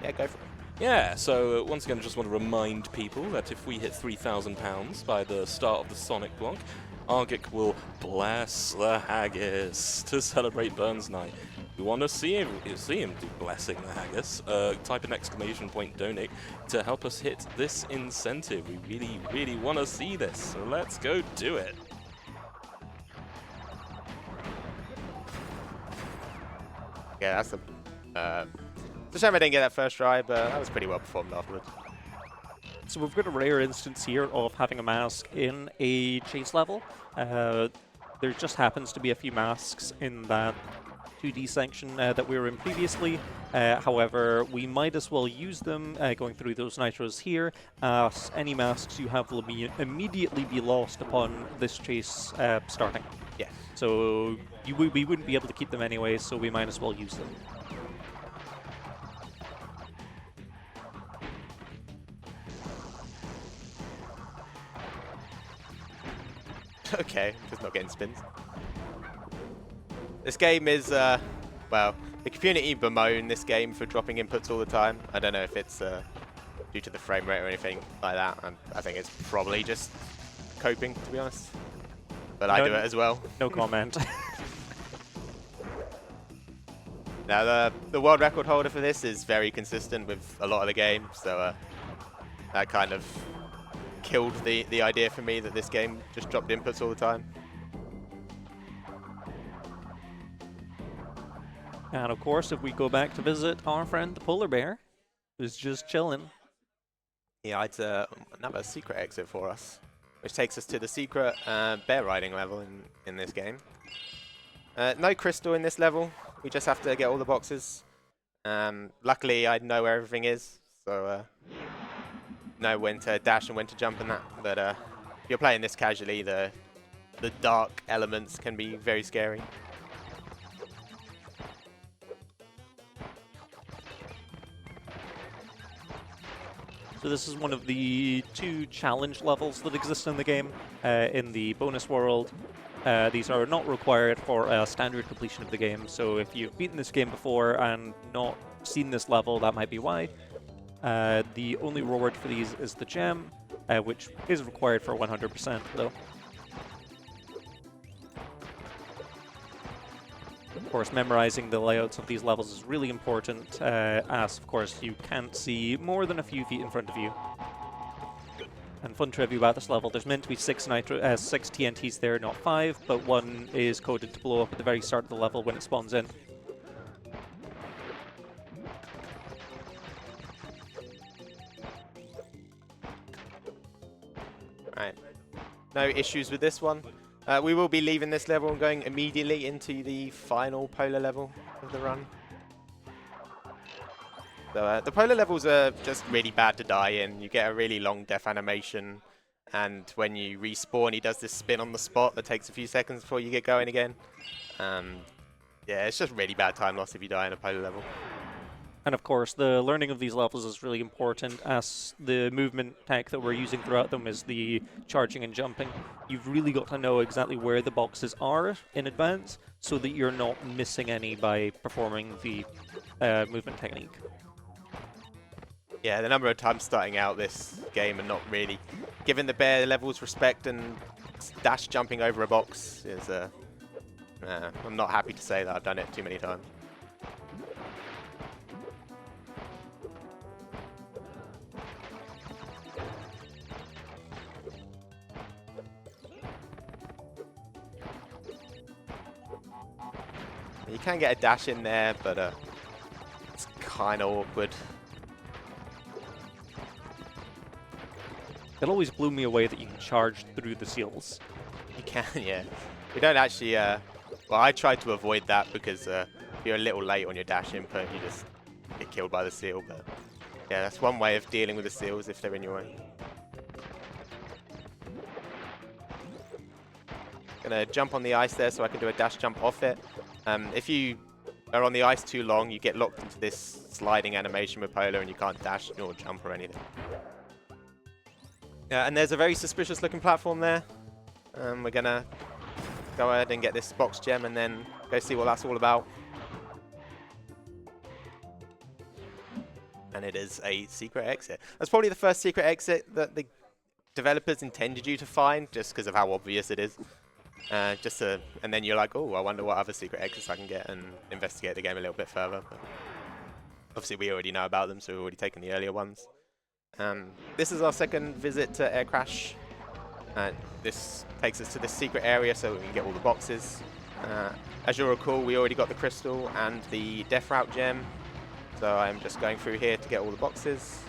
Yeah, go for it. Yeah, so once again, I just want to remind people that if we hit £3,000 by the start of the Sonic block, Argic will bless the haggis to celebrate Burns Night. We want to see him do blessing the haggis. Type an exclamation point donate to help us hit this incentive. We really, really want to see this, so let's go do it. Yeah, that's it's a shame I didn't get that first try, but that was pretty well performed afterwards. So we've got a rare instance here of having a mask in a chase level. There just happens to be a few masks in that 2D section that we were in previously. However, we might as well use them going through those nitros here, as any masks you have will immediately be lost upon this chase starting. Yeah. So we wouldn't be able to keep them anyway, so we might as well use them. Okay, just not getting spins. This game is, well, the community bemoan this game for dropping inputs all the time. I don't know if it's due to the frame rate or anything like that. I think it's probably just coping, to be honest. But I do it as well. No comment. Now, the world record holder for this is very consistent with a lot of the game, so that kind of killed the idea for me that this game just dropped inputs all the time. And of course, if we go back to visit our friend the polar bear, who's just chilling. Yeah, it's another secret exit for us, which takes us to the secret bear riding level in this game. No crystal in this level. We just have to get all the boxes. Luckily, I know where everything is, so know when to dash and when to jump and that. But if you're playing this casually, the dark elements can be very scary. So this is one of the 2 challenge levels that exist in the game. In the bonus world, these are not required for a standard completion of the game. So if you've beaten this game before and not seen this level, that might be why. The only reward for these is the gem, which is required for 100% though. Of course, memorizing the layouts of these levels is really important, as of course you can't see more than a few feet in front of you. And fun trivia about this level, there's meant to be 6 TNTs there, not 5, but 1 is coded to blow up at the very start of the level when it spawns in. Right, no issues with this one. We will be leaving this level and going immediately into the final polar level of the run. So the polar levels are just really bad to die in. You get a really long death animation, and when you respawn, he does this spin on the spot that takes a few seconds before you get going again. Yeah, it's just really bad time loss if you die in a polar level. And of course, the learning of these levels is really important, as the movement tech that we're using throughout them is the charging and jumping. You've really got to know exactly where the boxes are in advance, so that you're not missing any by performing the movement technique. Yeah, the number of times starting out this game and not really giving the bear levels respect and dash jumping over a box is, I'm not happy to say that I've done it too many times. You can get a dash in there, but it's kind of awkward. It always blew me away that you can charge through the seals. You can, yeah. We don't actually, well, I tried to avoid that because if you're a little late on your dash input, you just get killed by the seal. But yeah, that's one way of dealing with the seals if they're in your way. Gonna jump on the ice there so I can do a dash jump off it. If you are on the ice too long, you get locked into this sliding animation with Polar and you can't dash nor jump or anything. And there's a very suspicious looking platform there. We're gonna go ahead and get this box gem and then go see what that's all about. And it is a secret exit. That's probably the first secret exit that the developers intended you to find, just because of how obvious it is. And then you're like, oh, I wonder what other secret exits I can get, and investigate the game a little bit further. But obviously, we already know about them, so we've already taken the earlier ones. This is our second visit to Air Crash. This takes us to this secret area so we can get all the boxes. As you'll recall, we already got the crystal and the Death Route gem. So I'm just going through here to get all the boxes.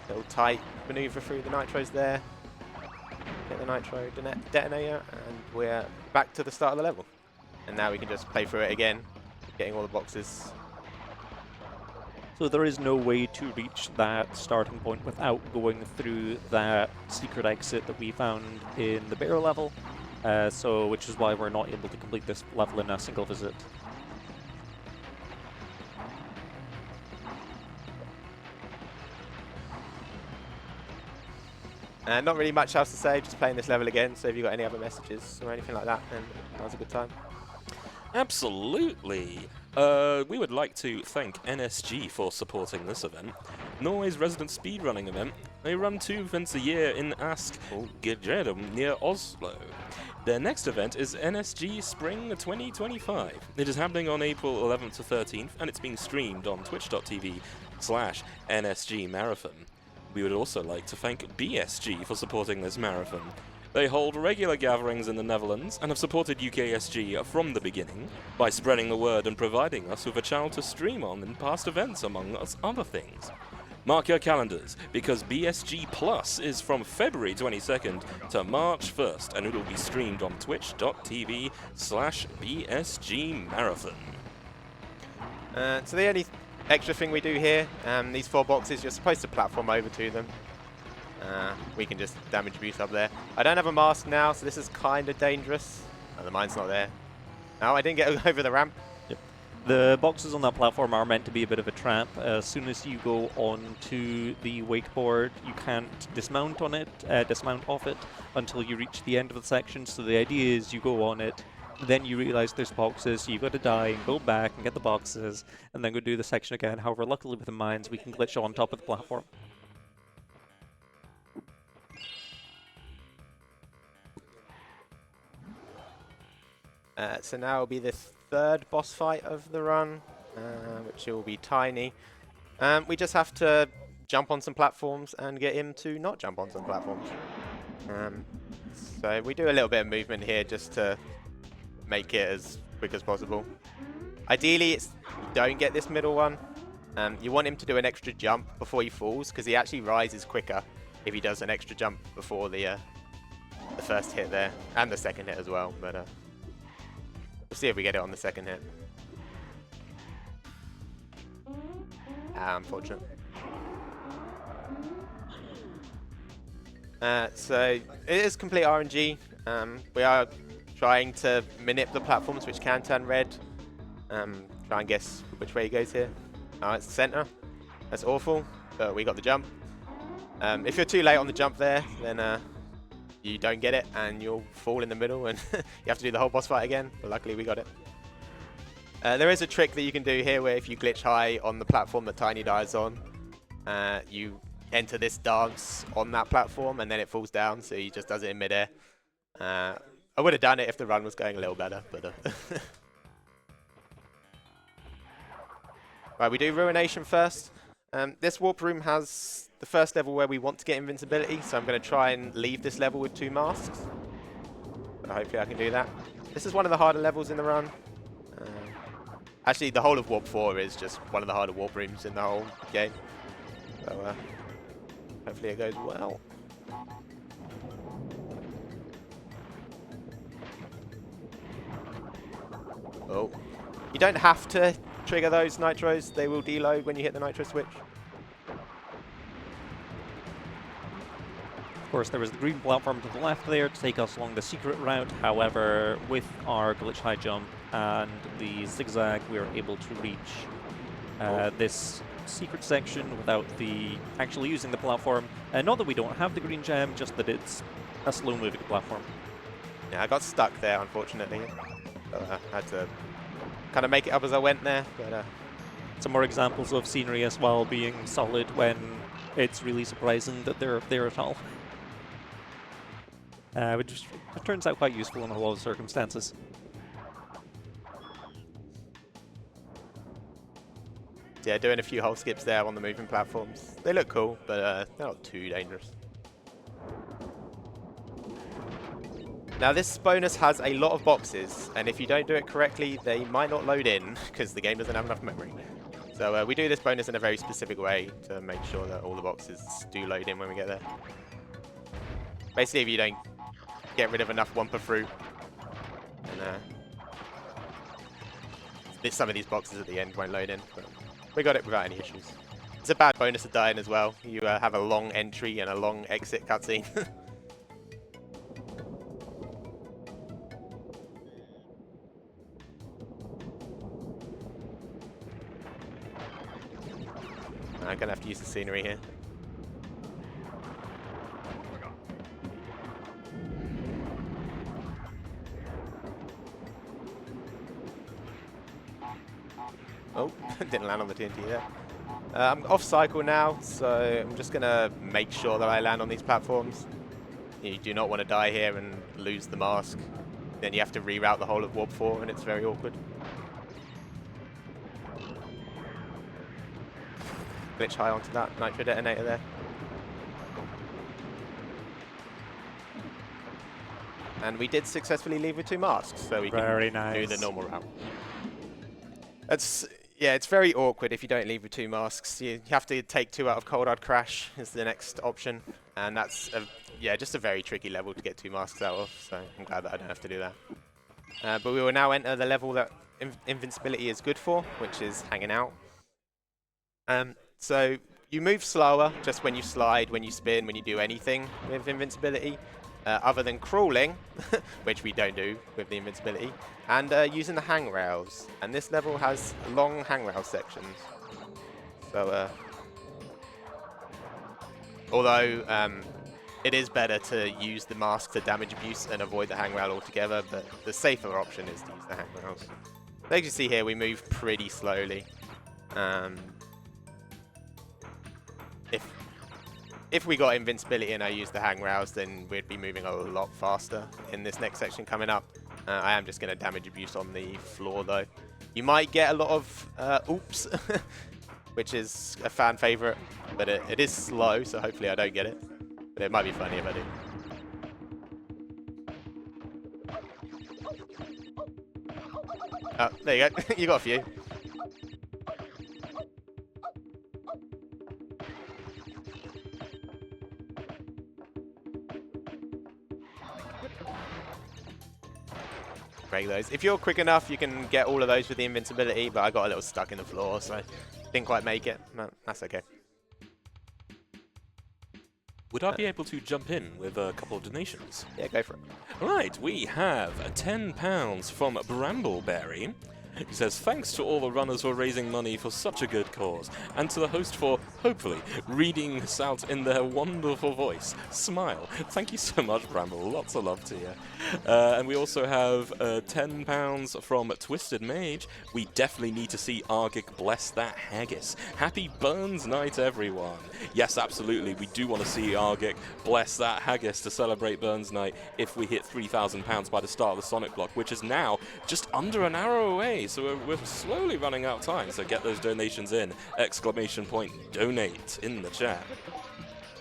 Little tight maneuver through the nitros there. Get the nitro detonator, and we're back to the start of the level. And now we can just play through it again, getting all the boxes. So there is no way to reach that starting point without going through that secret exit that we found in the bear level, which is why we're not able to complete this level in a single visit. Not really much else to say, just playing this level again, so if you've got any other messages or anything like that, then that was a good time. Absolutely. We would like to thank NSG for supporting this event. Norway's resident speedrunning event. They run 2 events a year in Ask Gjerum near Oslo. Their next event is NSG Spring 2025. It is happening on April 11th to 13th, and it's being streamed on twitch.tv/NSG Marathon. We would also like to thank BSG for supporting this marathon. They hold regular gatherings in the Netherlands and have supported UKSG from the beginning by spreading the word and providing us with a channel to stream on in past events, among other things. Mark your calendars, because BSG Plus is from February 22nd to March 1st, and it will be streamed on twitch.tv/BSG Marathon. So the only extra thing we do here, these 4 boxes, you're supposed to platform over to them. We can just damage boost up there. I don't have a mask now, so this is kind of dangerous. Oh, the mine's not there. No, I didn't get over the ramp. The boxes on that platform are meant to be a bit of a trap. As soon as you go onto the wakeboard, you can't dismount on it, dismount off it until you reach the end of the section. So the idea is you go on it, then you realize there's boxes, so you've got to die and go back and get the boxes, and then go do the section again. However, luckily with the mines, we can glitch on top of the platform. So now will be the 3rd boss fight of the run, which will be tiny. We just have to jump on some platforms and get him to not jump on some platforms. So we do a little bit of movement here just to make it as quick as possible. Ideally, don't get this middle one. You want him to do an extra jump before he falls, because he actually rises quicker if he does an extra jump before the first hit there, and the second hit as well. But we'll see if we get it on the second hit. Unfortunate. So it is complete RNG. We are trying to manip the platforms which can turn red. Try and guess which way he goes here. Oh, it's the center. That's awful, but we got the jump. If you're too late on the jump there, then you don't get it and you'll fall in the middle and you have to do the whole boss fight again, but luckily we got it. There is a trick that you can do here where if you glitch high on the platform that Tiny dies on, you enter this dance on that platform and then it falls down, so he just does it in midair. I would have done it if the run was going a little better, but right, we do Ruination first. This warp room has the first level where we want to get invincibility, so I'm going to try and leave this level with 2 masks. But hopefully I can do that. This is one of the harder levels in the run. Actually, the whole of Warp 4 is just one of the harder warp rooms in the whole game. So hopefully it goes well. Oh, you don't have to trigger those nitros. They will deload when you hit the nitro switch. Of course, there was the green platform to the left there to take us along the secret route. However, with our glitch high jump and the zigzag, we are able to reach this secret section without actually using the platform. Not that we don't have the green gem, just that it's a slow-moving platform. Yeah, I got stuck there, unfortunately. So, I had to kind of make it up as I went there. But some more examples of scenery as well being solid when it's really surprising that they're there at all. Which turns out quite useful in a lot of circumstances. Yeah, doing a few hole skips there on the moving platforms. They look cool, but they're not too dangerous. Now this bonus has a lot of boxes, and if you don't do it correctly, they might not load in, because the game doesn't have enough memory. So we do this bonus in a very specific way to make sure that all the boxes do load in when we get there. Basically, if you don't get rid of enough Wumpa fruit, and some of these boxes at the end won't load in, but we got it without any issues. It's a bad bonus to die in as well. You have a long entry and a long exit cutscene. I'm gonna have to use the scenery here. Oh, didn't land on the TNT there. I'm off cycle now, so I'm just gonna make sure that I land on these platforms. You do not want to die here and lose the mask. then you have to reroute the whole of Warp 4, and it's very awkward. Glitch high onto that nitro detonator there. And we did successfully leave with 2 masks, so we can do the normal route. It's very awkward if you don't leave with 2 masks. You have to take 2 out of Cold Hard Crash is the next option, and that's just a very tricky level to get 2 masks out of. So I'm glad that I don't have to do that. But we will now enter the level that invincibility is good for, which is hanging out. So you move slower just when you slide, when you spin, when you do anything with invincibility. Other than crawling, which we don't do with the invincibility, and using the hangrails. And this level has long hangrail sections. So, although it is better to use the mask to damage abuse and avoid the hangrail altogether, but the safer option is to use the hangrails. As you can see here, we move pretty slowly. If we got invincibility and I used the hangrails, then we'd be moving a lot faster in this next section coming up. I am just going to damage abuse on the floor though. You might get a lot of oops, which is a fan favorite, but it is slow, so hopefully I don't get it. But it might be funny if I do. Oh, there you go. You got a few. Break those. If you're quick enough, you can get all of those with the invincibility, but I got a little stuck in the floor, so didn't quite make it. No, that's okay. Would I be able to jump in with a couple of donations? Yeah, go for it. Right, we have £10 from Brambleberry. He says, thanks to all the runners for raising money for such a good cause, and to the host for, hopefully, reading this out in their wonderful voice. Smile. Thank you so much, Bramble. Lots of love to you. And we also have £10 from Twisted Mage. We definitely need to see Argic bless that haggis. Happy Burns Night, everyone. Yes, absolutely. We do want to see Argic bless that haggis to celebrate Burns Night if we hit £3,000 by the start of the Sonic block, which is now just under an hour away. So we're slowly running out of time, so get those donations in. ! Donate in the chat.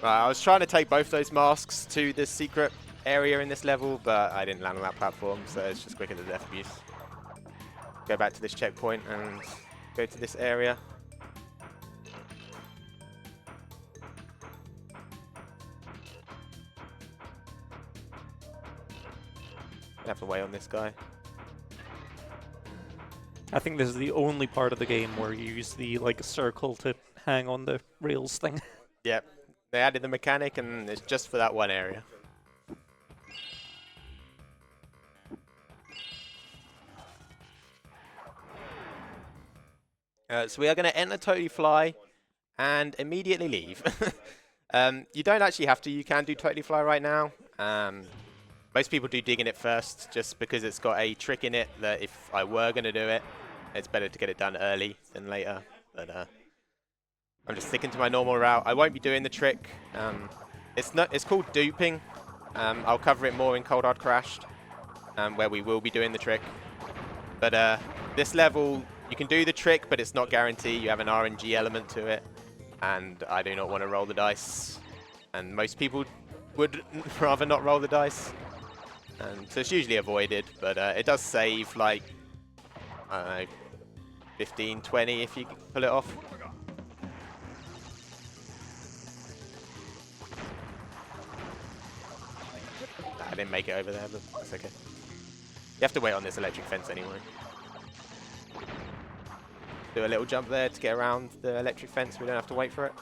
Right, I was trying to take both those masks to the secret area in this level, but I didn't land on that platform, so it's just quicker than death abuse. Go back to this checkpoint and go to this area. I have to wait on this guy. I think this is the only part of the game where you use the circle to hang on the rails thing. Yep, they added the mechanic and it's just for that one area. So we are going to enter Totally Fly and immediately leave. You don't actually have to, you can do Totally Fly right now. Most people do Digging It first just because it's got a trick in it that if I were going to do it, it's better to get it done early than later. But I'm just sticking to my normal route. I won't be doing the trick. It's called duping. I'll cover it more in Cold Hard Crashed, where we will be doing the trick. But this level, you can do the trick, but it's not guaranteed. You have an RNG element to it, and I do not want to roll the dice. And most people would rather not roll the dice. So it's usually avoided, but it does save like, I don't know, 15, 20 if you pull it off. I didn't make it over there, but that's okay. You have to wait on this electric fence anyway. Do a little jump there to get around the electric fence. We don't have to wait for it.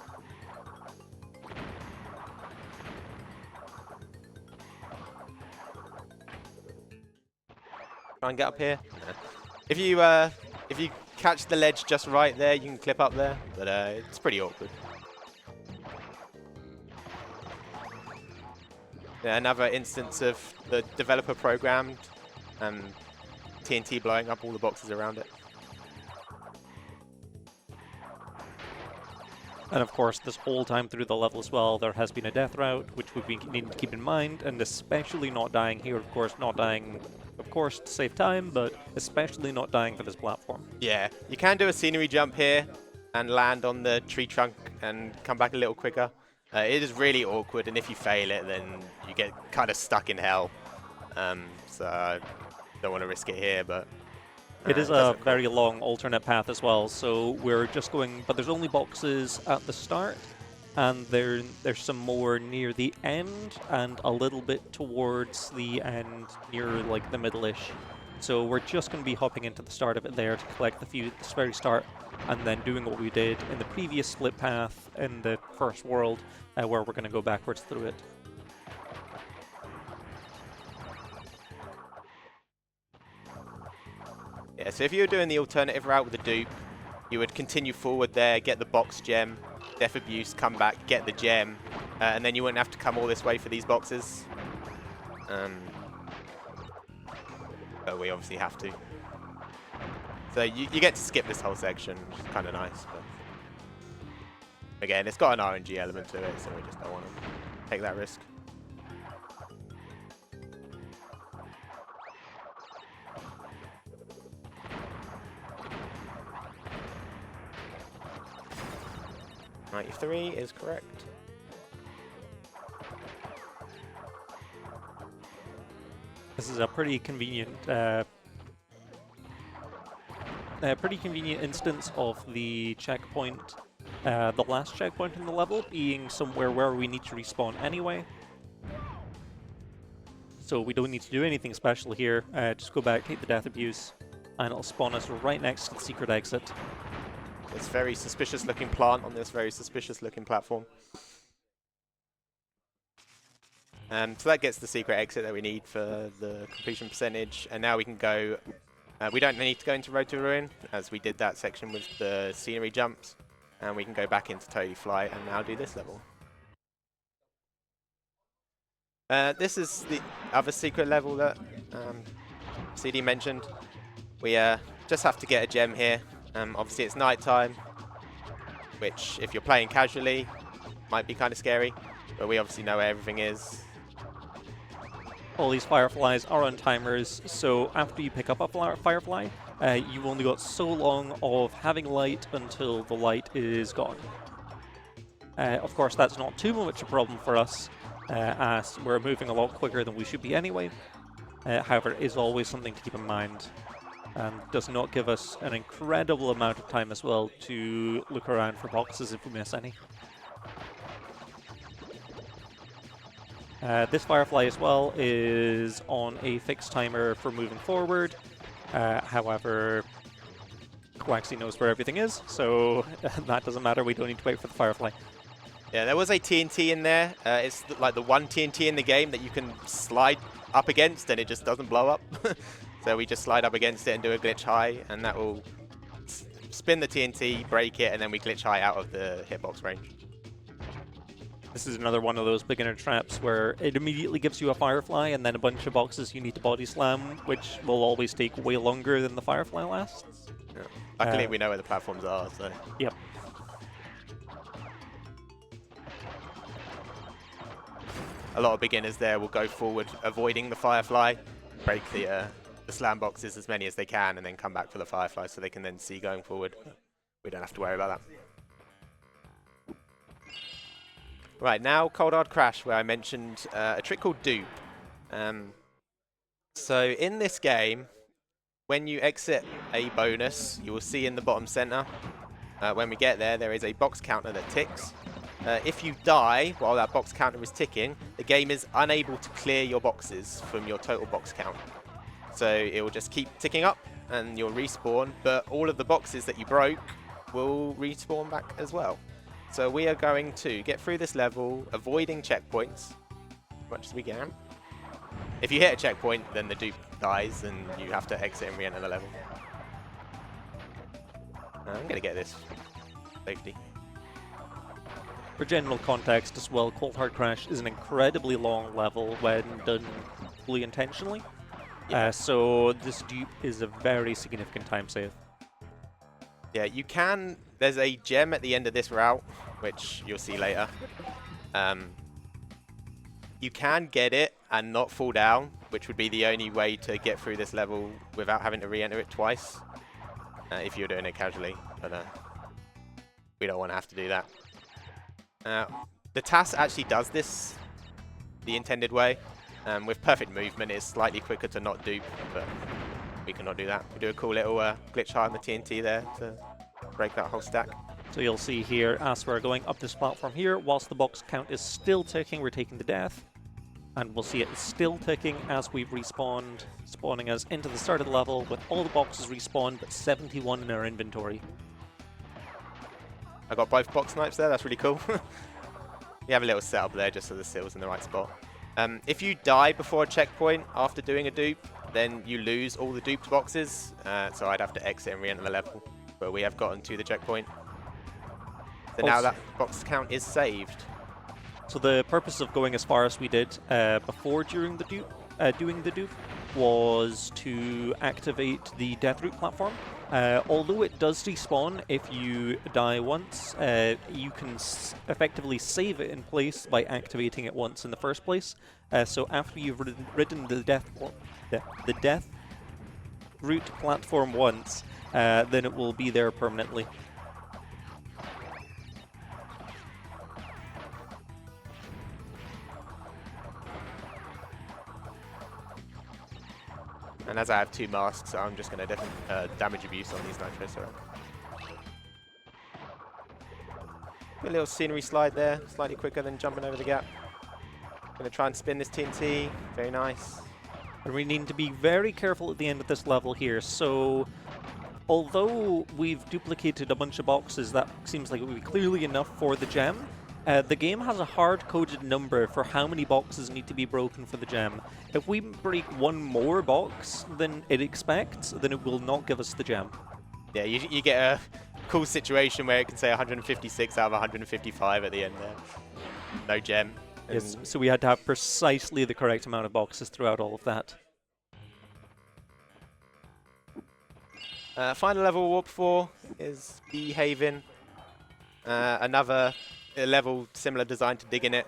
Try and get up here. No. If you catch the ledge just right there, you can clip up there, but it's pretty awkward. Yeah, another instance of the developer programmed TNT blowing up all the boxes around it. And of course, this whole time through the level as well, there has been a death route, which we've been needing to keep in mind, and especially not dying here, of course, not dying of course, to save time, but especially not dying for this platform. Yeah, you can do a scenery jump here and land on the tree trunk and come back a little quicker. It is really awkward, and if you fail it, then you get kind of stuck in hell. So I don't want to risk it here, but It is does a look cool. very long alternate path as well, so we're just going, but there's only boxes at the start, and there's some more near the end, and a little bit towards the end, near like the middle-ish. So we're just going to be hopping into the start of it there to collect the few at the very start, and then doing what we did in the previous split path in the first world, where we're going to go backwards through it. Yeah, so if you were doing the alternative route with the dupe, you would continue forward there, get the box gem, Death Abuse, come back, get the gem, and then you wouldn't have to come all this way for these boxes. But we obviously have to. So you get to skip this whole section, which is kind of nice. But again, it's got an RNG element to it, so we just don't want to take that risk. .93 is correct. This is a pretty convenient instance of the checkpoint, the last checkpoint in the level being somewhere where we need to respawn anyway. So we don't need to do anything special here. Just go back, take the Death Abuse, and it'll spawn us right next to the secret exit. This very suspicious looking plant on this very suspicious looking platform. So that gets the secret exit that we need for the completion percentage. And now we can go, we don't need to go into Road to Ruin, as we did that section with the scenery jumps. And we can go back into Totally Fly and now do this level. This is the other secret level that CD mentioned. We just have to get a gem here. Obviously it's night time, which if you're playing casually might be kind of scary, but we obviously know where everything is. All these fireflies are on timers, so after you pick up a firefly, you've only got so long of having light until the light is gone. Of course, that's not too much a problem for us, as we're moving a lot quicker than we should be anyway. However, it is always something to keep in mind, and does not give us an incredible amount of time as well to look around for boxes if we miss any. This firefly as well is on a fixed timer for moving forward. However, Quaxi knows where everything is, so that doesn't matter. We don't need to wait for the firefly. Yeah, there was a TNT in there. It's like the one TNT in the game that you can slide up against and it just doesn't blow up. So we just slide up against it and do a glitch high, and that will spin the TNT, break it, and then we glitch high out of the hitbox range. This is another one of those beginner traps where it immediately gives you a firefly and then a bunch of boxes you need to body slam, which will always take way longer than the firefly lasts. Yeah. Luckily, we know where the platforms are, so... Yep. A lot of beginners there will go forward, avoiding the firefly, break the slam boxes as many as they can, and then come back for the firefly so they can then see going forward. We don't have to worry about that. Right, now Cold Hard Crash, where I mentioned a trick called dupe. So in this game, when you exit a bonus, you will see in the bottom center, when we get there, there is a box counter that ticks. If you die while that box counter is ticking, the game is unable to clear your boxes from your total box count. So it will just keep ticking up and you'll respawn, but all of the boxes that you broke will respawn back as well. So we are going to get through this level, avoiding checkpoints as much as we can. If you hit a checkpoint, then the dupe dies and you have to exit and re-enter the level. I'm going to get this safety. For general context as well, Cold Hard Crash is an incredibly long level when done fully intentionally. Yeah. So this dupe is a very significant time save. Yeah, you can... There's a gem at the end of this route, which you'll see later. You can get it and not fall down, which would be the only way to get through this level without having to re-enter it twice, if you're doing it casually. But we don't want to have to do that. The TAS actually does this the intended way. With perfect movement, it's slightly quicker to not dupe, but we cannot do that. We do a cool little glitch high on the TNT there to break that whole stack. So you'll see here, as we're going up this platform here, whilst the box count is still ticking, we're taking the death. And we'll see it is still ticking as we've respawned, spawning us into the start of the level with all the boxes respawned, but 71 in our inventory. I got both box snipes there, that's really cool. You have a little setup there just so the seal's in the right spot. If you die before a checkpoint after doing a dupe, then you lose all the duped boxes. So I'd have to exit and re-enter the level. But we have gotten to the checkpoint. So now that box count is saved. So the purpose of going as far as we did before doing the dupe was to activate the death route platform. Although it does respawn if you die once, you can effectively save it in place by activating it once in the first place. So after you've ridden the death route platform once, then it will be there permanently. And as I have 2 masks, I'm just going to damage abuse on these nitros. A little scenery slide there, slightly quicker than jumping over the gap. Going to try and spin this TNT. Very nice. And we need to be very careful at the end of this level here. So, although we've duplicated a bunch of boxes, that seems like it would be clearly enough for the gem. The game has a hard-coded number for how many boxes need to be broken for the gem. If we break one more box than it expects, then it will not give us the gem. Yeah, you get a cool situation where it can say 156 out of 155 at the end there. No gem. Yes, so we had to have precisely the correct amount of boxes throughout all of that. Final level warp 4 is B Haven. Another level similar design to Dig in It.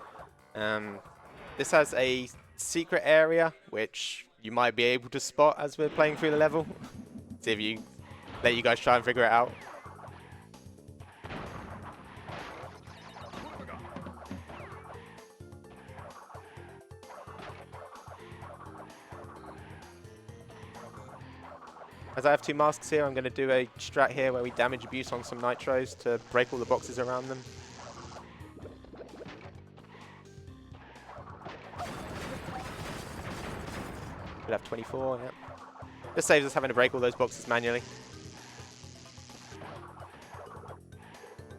This has a secret area which you might be able to spot as we're playing through the level. See if you let you guys try and figure it out. As I have 2 masks here, I'm going to do a strat here where we damage abuse on some nitros to break all the boxes around them. We'll have 24, yeah. This saves us having to break all those boxes manually.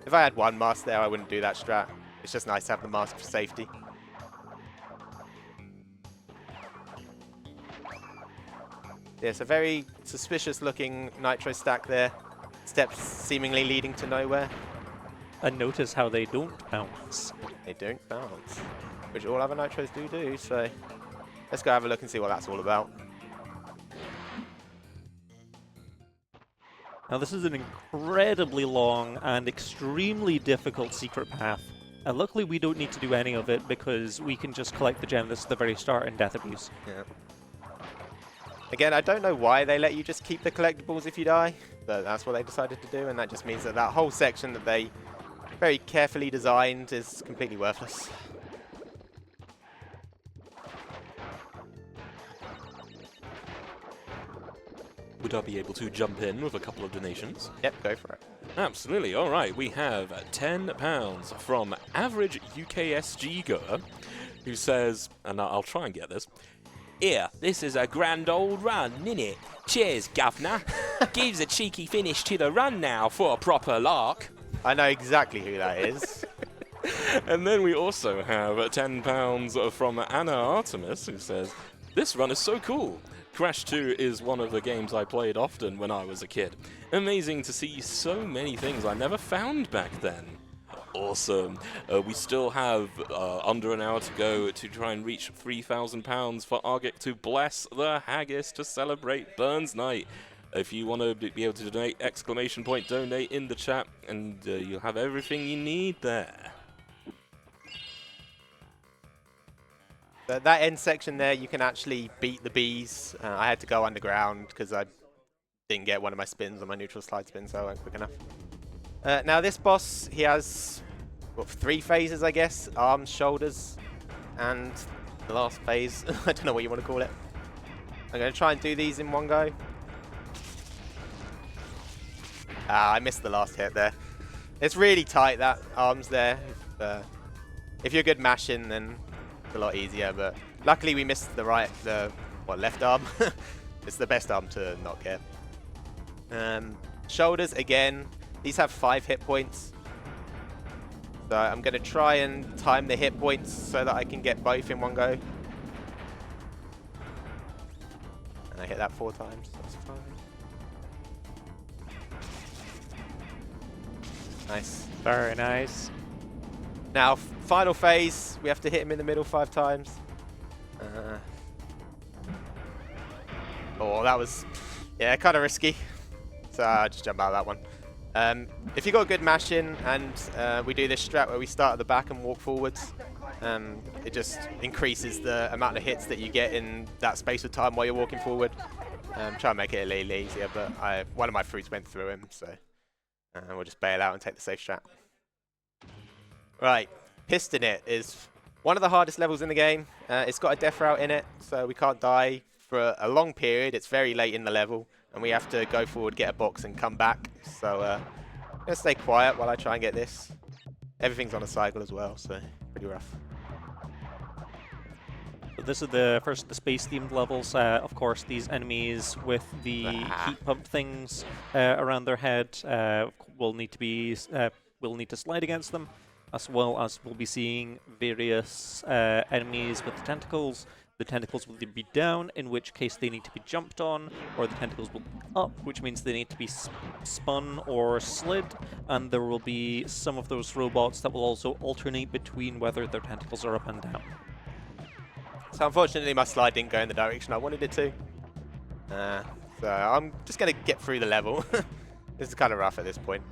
If I had 1 mask there, I wouldn't do that strat. It's just nice to have the mask for safety. Yeah, it's a very suspicious looking nitro stack there. Steps seemingly leading to nowhere. And notice how they don't bounce. They don't bounce, which all other nitros do, so let's go have a look and see what that's all about. Now this is an incredibly long and extremely difficult secret path. And luckily we don't need to do any of it because we can just collect the gem. This is the very start in Death Abuse. Yeah. Again, I don't know why they let you just keep the collectibles if you die, but that's what they decided to do, and that just means that that whole section that they very carefully designed is completely worthless. Would I be able to jump in with a couple of donations? Yep, go for it. Absolutely. All right, we have £10 from Average UKSG Goer, who says, and I'll try and get this, "Here, this is a grand old run, innit? Cheers, governor. Gives a cheeky finish to the run now for a proper lark." I know exactly who that is. And then we also have £10 from Anna Artemis, who says, "This run is so cool. Crash 2 is one of the games I played often when I was a kid. Amazing to see so many things I never found back then." Awesome. We still have under an hour to go to try and reach £3,000 for Argic to bless the haggis to celebrate Burns Night. If you want to be able to donate, !donate in the chat, and you'll have everything you need there. That end section there, you can actually beat the bees. I had to go underground because I didn't get one of my spins on my neutral slide spin, so I went quick enough. Now this boss, he has what, 3 phases, I guess. Arms, shoulders, and the last phase. I don't know what you want to call it. I'm going to try and do these in one go. I missed the last hit there. It's really tight, that arms there. If you're good mashing, then it's a lot easier, but luckily we missed the left arm. It's the best arm to not get. Shoulders, again, these have 5 hit points. So I'm going to try and time the hit points so that I can get both in one go. And I hit that 4 times, that's fine. Nice. Very nice. Now, final phase, we have to hit him in the middle 5 times. Oh, that was, yeah, kind of risky. So I'll just jump out of that one. If you got good mashing and we do this strat where we start at the back and walk forwards, it just increases the amount of hits that you get in that space of time while you're walking forward. Try and make it a little easier, but one of my fruits went through him, so we'll just bail out and take the safe strat. Right, Piston It is one of the hardest levels in the game. It's got a death route in it, so we can't die for a long period. It's very late in the level, and we have to go forward, get a box, and come back. So I'm going to stay quiet while I try and get this. Everything's on a cycle as well, so pretty rough. So this is the first of the space-themed levels. Of course, these enemies with the heat pump things around their head will need to slide against them, as well as we'll be seeing various enemies with the tentacles. The tentacles will be down, in which case they need to be jumped on, or the tentacles will be up, which means they need to be spun or slid, and there will be some of those robots that will also alternate between whether their tentacles are up and down. So unfortunately my slide didn't go in the direction I wanted it to. So I'm just going to get through the level. This is kind of rough at this point.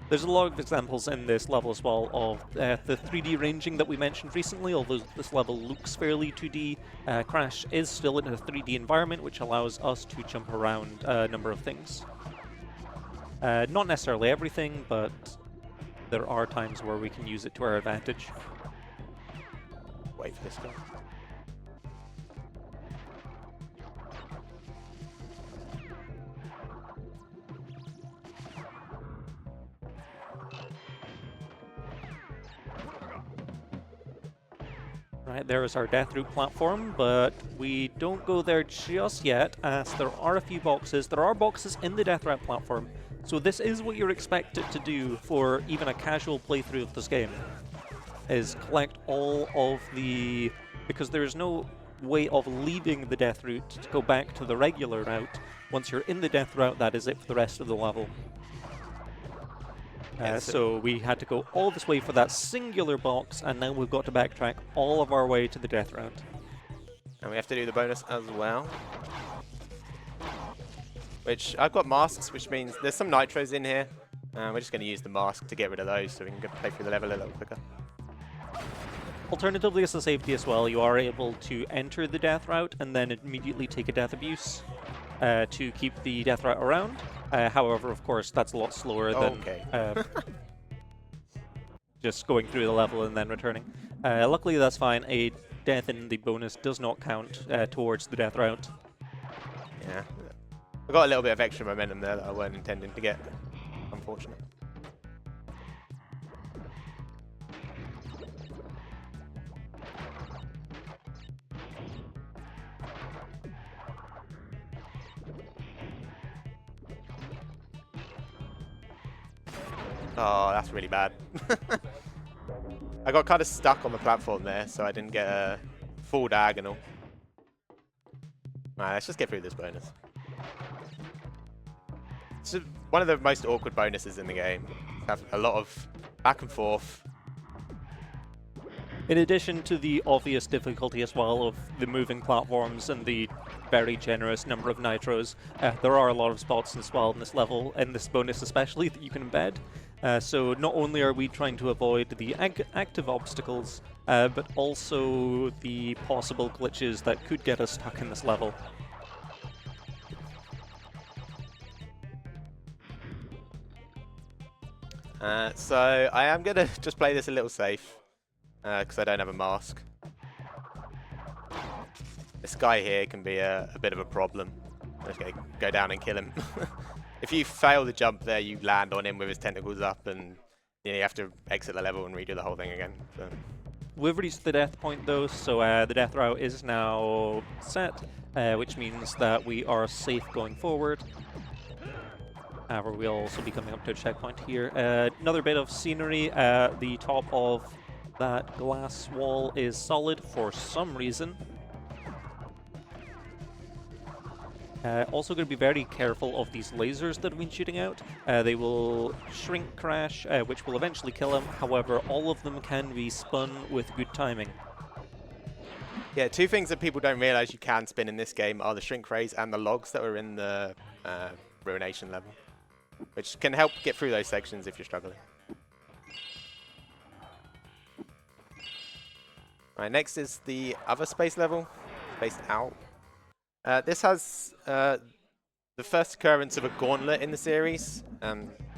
There's a lot of examples in this level as well of the 3D ranging that we mentioned recently, although this level looks fairly 2D. Crash is still in a 3D environment, which allows us to jump around a number of things. Not necessarily everything, but there are times where we can use it to our advantage. Wait for this guy. Right, there is our death route platform, but we don't go there just yet, as there are a few boxes. There are boxes in the death route platform, so this is what you're expected to do for even a casual playthrough of this game, is collect all of the... because there is no way of leaving the death route to go back to the regular route. Once you're in the death route, that is it for the rest of the level. So we had to go all this way for that singular box, and now we've got to backtrack all of our way to the death round. And we have to do the bonus as well. Which, I've got masks, which means there's some nitros in here. We're just going to use the mask to get rid of those so we can play through the level a little quicker. Alternatively, as a safety as well, you are able to enter the death route and then immediately take a death abuse to keep the death route around. However, of course, that's a lot slower than just going through the level and then returning. Luckily, that's fine. A death in the bonus does not count towards the death route. Yeah. I got a little bit of extra momentum there that I weren't intending to get. Unfortunate. Oh, that's really bad. I got kind of stuck on the platform there, so I didn't get a full diagonal. Alright, let's just get through this bonus. It's one of the most awkward bonuses in the game. Have a lot of back and forth. In addition to the obvious difficulty as well of the moving platforms and the very generous number of nitros, there are a lot of spots as well in this level, and this bonus especially, that you can embed. So not only are we trying to avoid the active obstacles, but also the possible glitches that could get us stuck in this level. So I am going to just play this a little safe, because I don't have a mask. This guy here can be a bit of a problem. I'm just going to go down and kill him. If you fail the jump there, you land on him with his tentacles up, and you have to exit the level and redo the whole thing again. So. We've reached the death point though, so the death route is now set, which means that we are safe going forward. However, we'll also be coming up to a checkpoint here. Another bit of scenery. The top of that glass wall is solid for some reason. Also going to be very careful of these lasers that have been shooting out. They will shrink crash, which will eventually kill him. However, all of them can be spun with good timing. Yeah, two things that people don't realize you can spin in this game are the shrink rays and the logs that were in the ruination level, which can help get through those sections if you're struggling. Right, next is the other space level, spaced out. This has the first occurrence of a gauntlet in the series.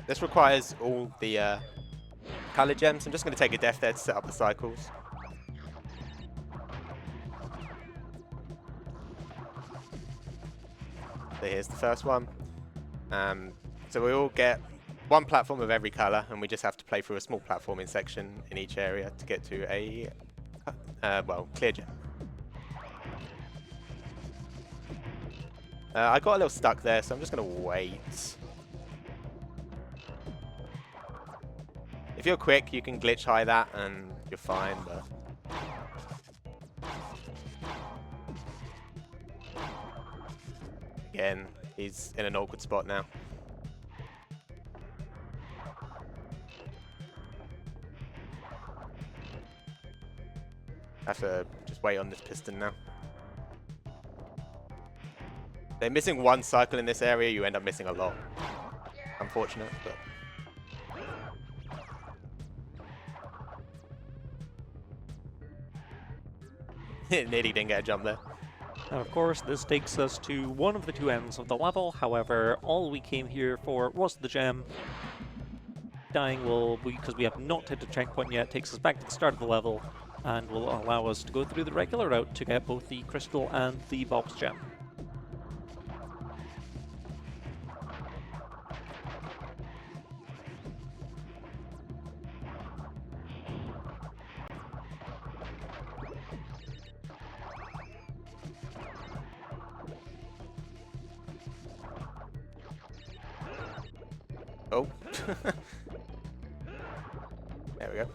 This requires all the color gems. I'm just going to take a death there to set up the cycles. So here's the first one. So we all get one platform of every color, and we just have to play through a small platforming section in each area to get to a well, clear gem. I got a little stuck there, so I'm just going to wait. If you're quick, you can glitch high that and you're fine, but... Again, he's in an awkward spot now. I have to just wait on this piston now. They're missing one cycle in this area, you end up missing a lot. Unfortunate, but... Nearly didn't get a jump there. And of course, this takes us to one of the two ends of the level. However, all we came here for was the gem. Dying will, because we have not hit a checkpoint yet, takes us back to the start of the level and will allow us to go through the regular route to get both the crystal and the box gem. Oh. There we go.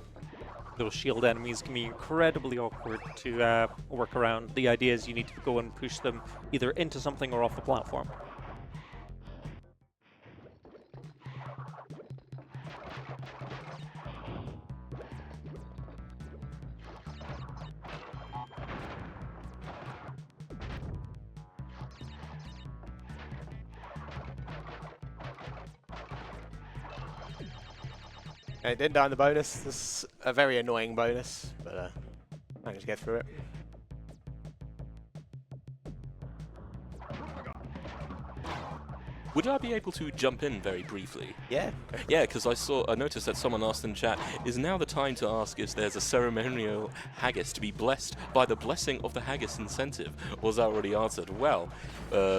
Those shield enemies can be incredibly awkward to work around. The idea is you need to go and push them either into something or off the platform. It didn't die on the bonus. This is a very annoying bonus, but managed to get through it. Would I be able to jump in very briefly? Yeah. Yeah, because I noticed that someone asked in chat, is now the time to ask if there's a ceremonial haggis to be blessed by the blessing of the haggis incentive? Or was that already answered? Well,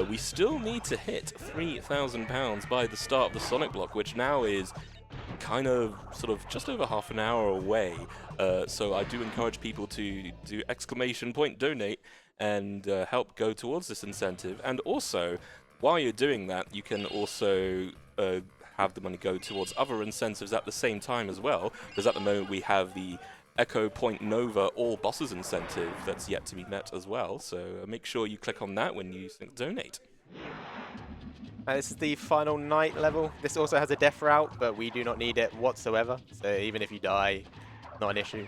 we still need to hit £3,000 by the start of the Sonic block, which now is kind of sort of just over half an hour away. So I do encourage people to do !donate and help go towards this incentive. And also, while you're doing that, you can also have the money go towards other incentives at the same time as well, because at the moment we have the Echo Point Nova All Bosses incentive that's yet to be met as well, so make sure you click on that when you donate. This is the final night level. This also has a death route, but we do not need it whatsoever, so even if you die, not an issue.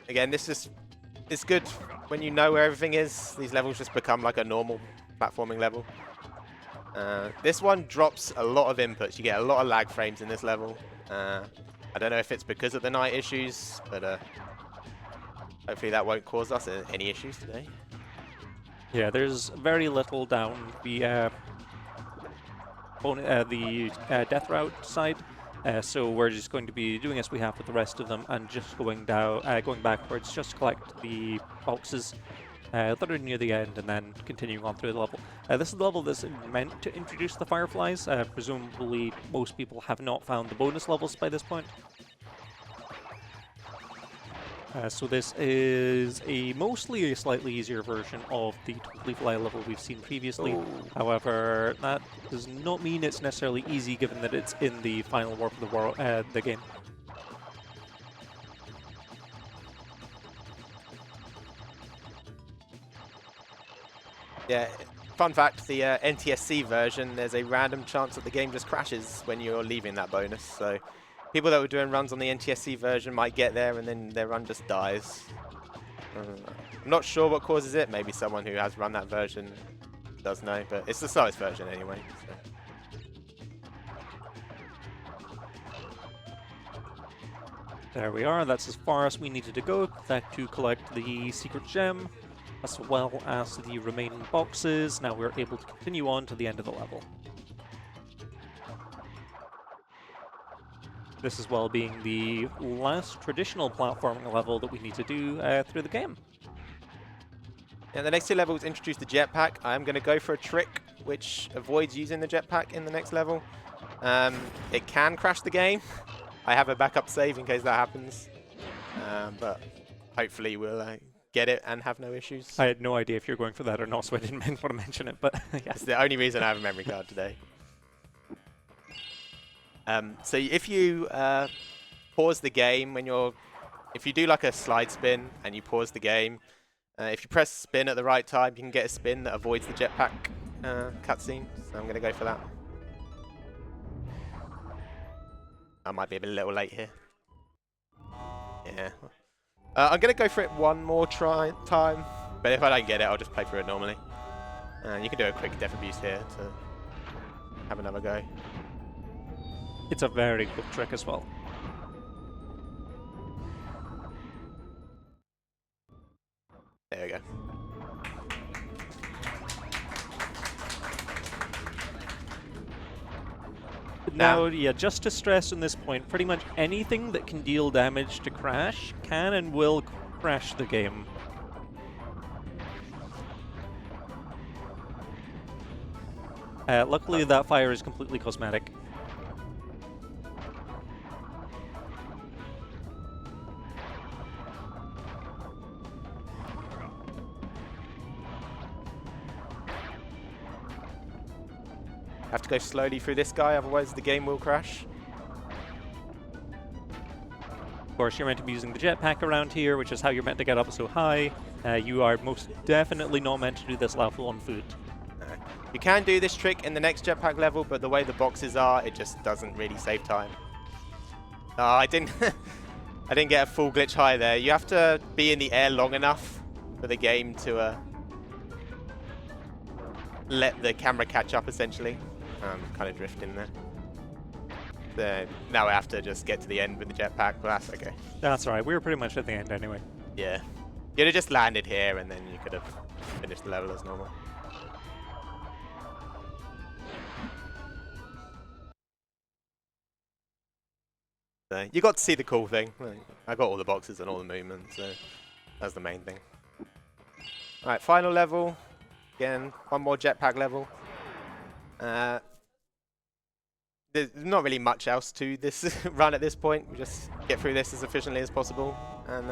Again, this is good when you know where everything is. These levels just become like a normal platforming level. This one drops a lot of inputs. You get a lot of lag frames in this level. I don't know if it's because of the night issues, but hopefully that won't cause us any issues today. Yeah, there's very little down the death route side, so we're just going to be doing as we have with the rest of them and just going backwards, just to collect the boxes that are near the end and then continuing on through the level. This is the level that's meant to introduce the fireflies. Presumably most people have not found the bonus levels by this point. So this is mostly a slightly easier version of the Totally Fly level we've seen previously. Ooh. However, that does not mean it's necessarily easy, given that it's in the final warp of the world, the game. Yeah, fun fact, the NTSC version, there's a random chance that the game just crashes when you're leaving that bonus. So people that were doing runs on the NTSC version might get there and then their run just dies. I'm not sure what causes it. Maybe someone who has run that version does know, but it's the slowest version anyway. So. There we are. That's as far as we needed to go to collect the secret gem, as well as the remaining boxes. Now we're able to continue on to the end of the level. This as well being the last traditional platforming level that we need to do through the game. Yeah, the next two levels introduce the jetpack. I am going to go for a trick which avoids using the jetpack in the next level. It can crash the game. I have a backup save in case that happens, but hopefully we'll get it and have no issues. I had no idea if you're going for that or not, so I didn't want to mention it, but yeah. It's the only reason I have a memory card today. So if you pause the game if you do like a slide spin and you pause the game, if you press spin at the right time, you can get a spin that avoids the jetpack cutscene. So I'm going to go for that. I might be a little late here. Yeah. I'm going to go for it one more time, but if I don't get it, I'll just play through it normally. You can do a quick death abuse here to have another go. It's a very good trick as well. There we go. Now, yeah, just to stress on this point, pretty much anything that can deal damage to Crash can and will crash the game. Luckily, that fire is completely cosmetic. Have to go slowly through this guy, otherwise the game will crash. Of course, you're meant to be using the jetpack around here, which is how you're meant to get up so high. You are most definitely not meant to do this level on foot. You can do this trick in the next jetpack level, but the way the boxes are, it just doesn't really save time. Oh, I didn't I didn't get a full glitch high there. You have to be in the air long enough for the game to let the camera catch up, essentially. Kind of drifting there. Now I have to just get to the end with the jetpack, but that's okay. That's right, we were pretty much at the end anyway. Yeah. You'd have just landed here and then you could have finished the level as normal. So you got to see the cool thing. I got all the boxes and all the movements, so that's the main thing. Alright, final level. Again, one more jetpack level. There's not really much else to this run at this point. We just get through this as efficiently as possible, and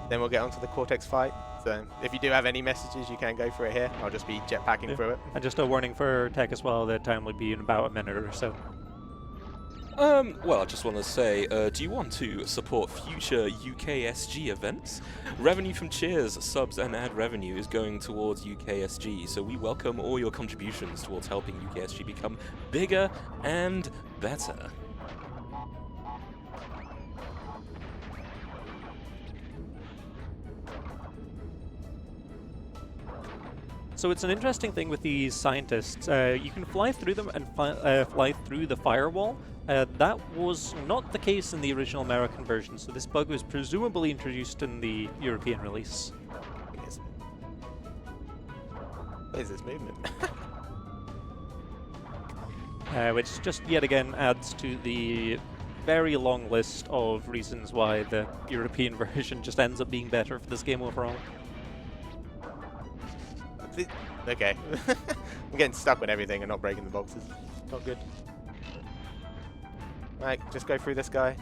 then we'll get onto the Cortex fight. So if you do have any messages, you can go for it here. I'll just be jetpacking through it. And just a warning for tech as well, that time would be in about a minute or so. Well, I just want to say, do you want to support future UKSG events? Revenue from cheers, subs, and ad revenue is going towards UKSG, so we welcome all your contributions towards helping UKSG become bigger and better. So it's an interesting thing with these scientists. You can fly through them and fly through the firewall. That was not the case in the original American version, so this bug was presumably introduced in the European release. What is this movement? Which just yet again adds to the very long list of reasons why the European version just ends up being better for this game overall. Okay. I'm getting stuck with everything and not breaking the boxes. Not good. Right, just go through this guy.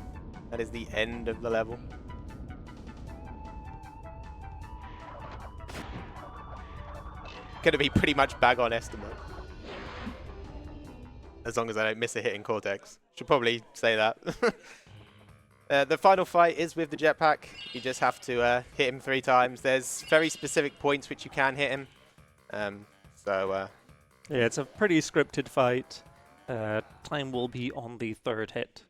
That is the end of the level. Gonna be pretty much bag on estimate. As long as I don't miss a hit in Cortex. Should probably say that. The final fight is with the jetpack. You just have to hit him 3 times. There's very specific points which you can hit him. Yeah, it's a pretty scripted fight. Time will be on the 3rd hit.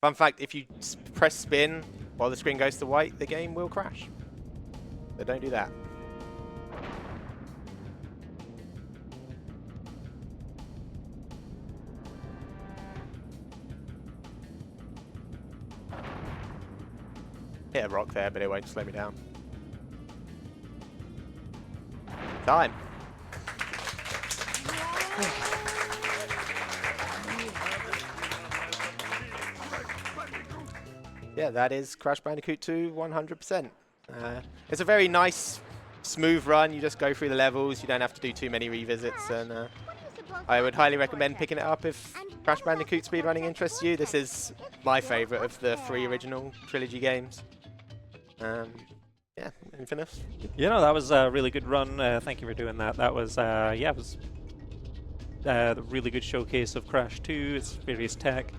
Fun fact, if you press spin while the screen goes to white, the game will crash. So don't do that. Hit a rock there, but it won't slow me down. Time. Yeah, that is Crash Bandicoot 2 100%. It's a very nice, smooth run. You just go through the levels. You don't have to do too many revisits. And I would highly recommend picking it up if Crash Bandicoot speedrunning interests you. This is my favourite of the 3 original trilogy games. Yeah, anything else? You know, that was a really good run. Thank you for doing that. That was, yeah, it was a really good showcase of Crash 2, its various tech.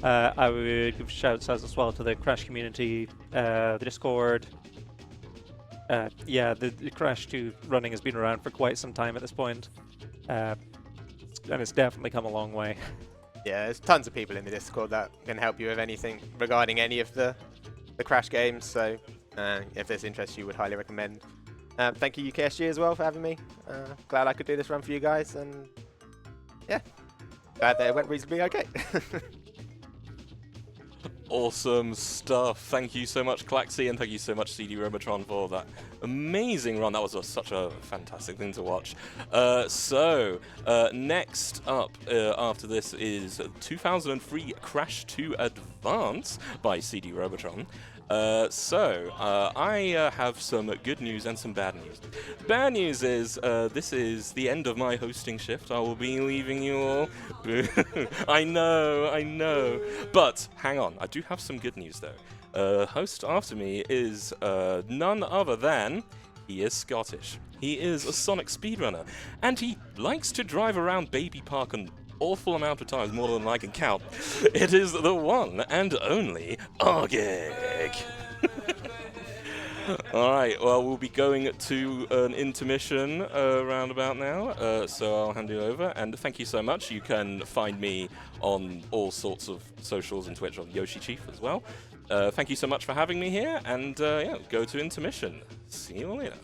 I would give shouts out as well to the Crash community, the Discord. Yeah, the Crash 2 running has been around for quite some time at this point. And it's definitely come a long way. Yeah, there's tons of people in the Discord that can help you with anything regarding any of the Crash games, so if this interests you, would highly recommend. Thank you UKSG as well for having me. Glad I could do this run for you guys, and yeah, glad that it went reasonably okay. Awesome stuff. Thank you so much, Klaxi, and thank you so much, CD Robotron, for that amazing run. That was such a fantastic thing to watch. Next up after this is 2003 Crash 2 Advance by CD Robotron. I have some good news and some bad news. Bad news is this is the end of my hosting shift. I will be leaving you all. I know. But hang on, I do have some good news though. Host after me is none other than, he is Scottish. He is a Sonic speedrunner, and he likes to drive around Baby Park an awful amount of times, more than I can count. It is the one and only Argig. Alright, well, we'll be going to an intermission around about now, so I'll hand you over, and thank you so much. You can find me on all sorts of socials and Twitch on Yoshi Chief as well. Thank you so much for having me here, and yeah, go to intermission. See you later.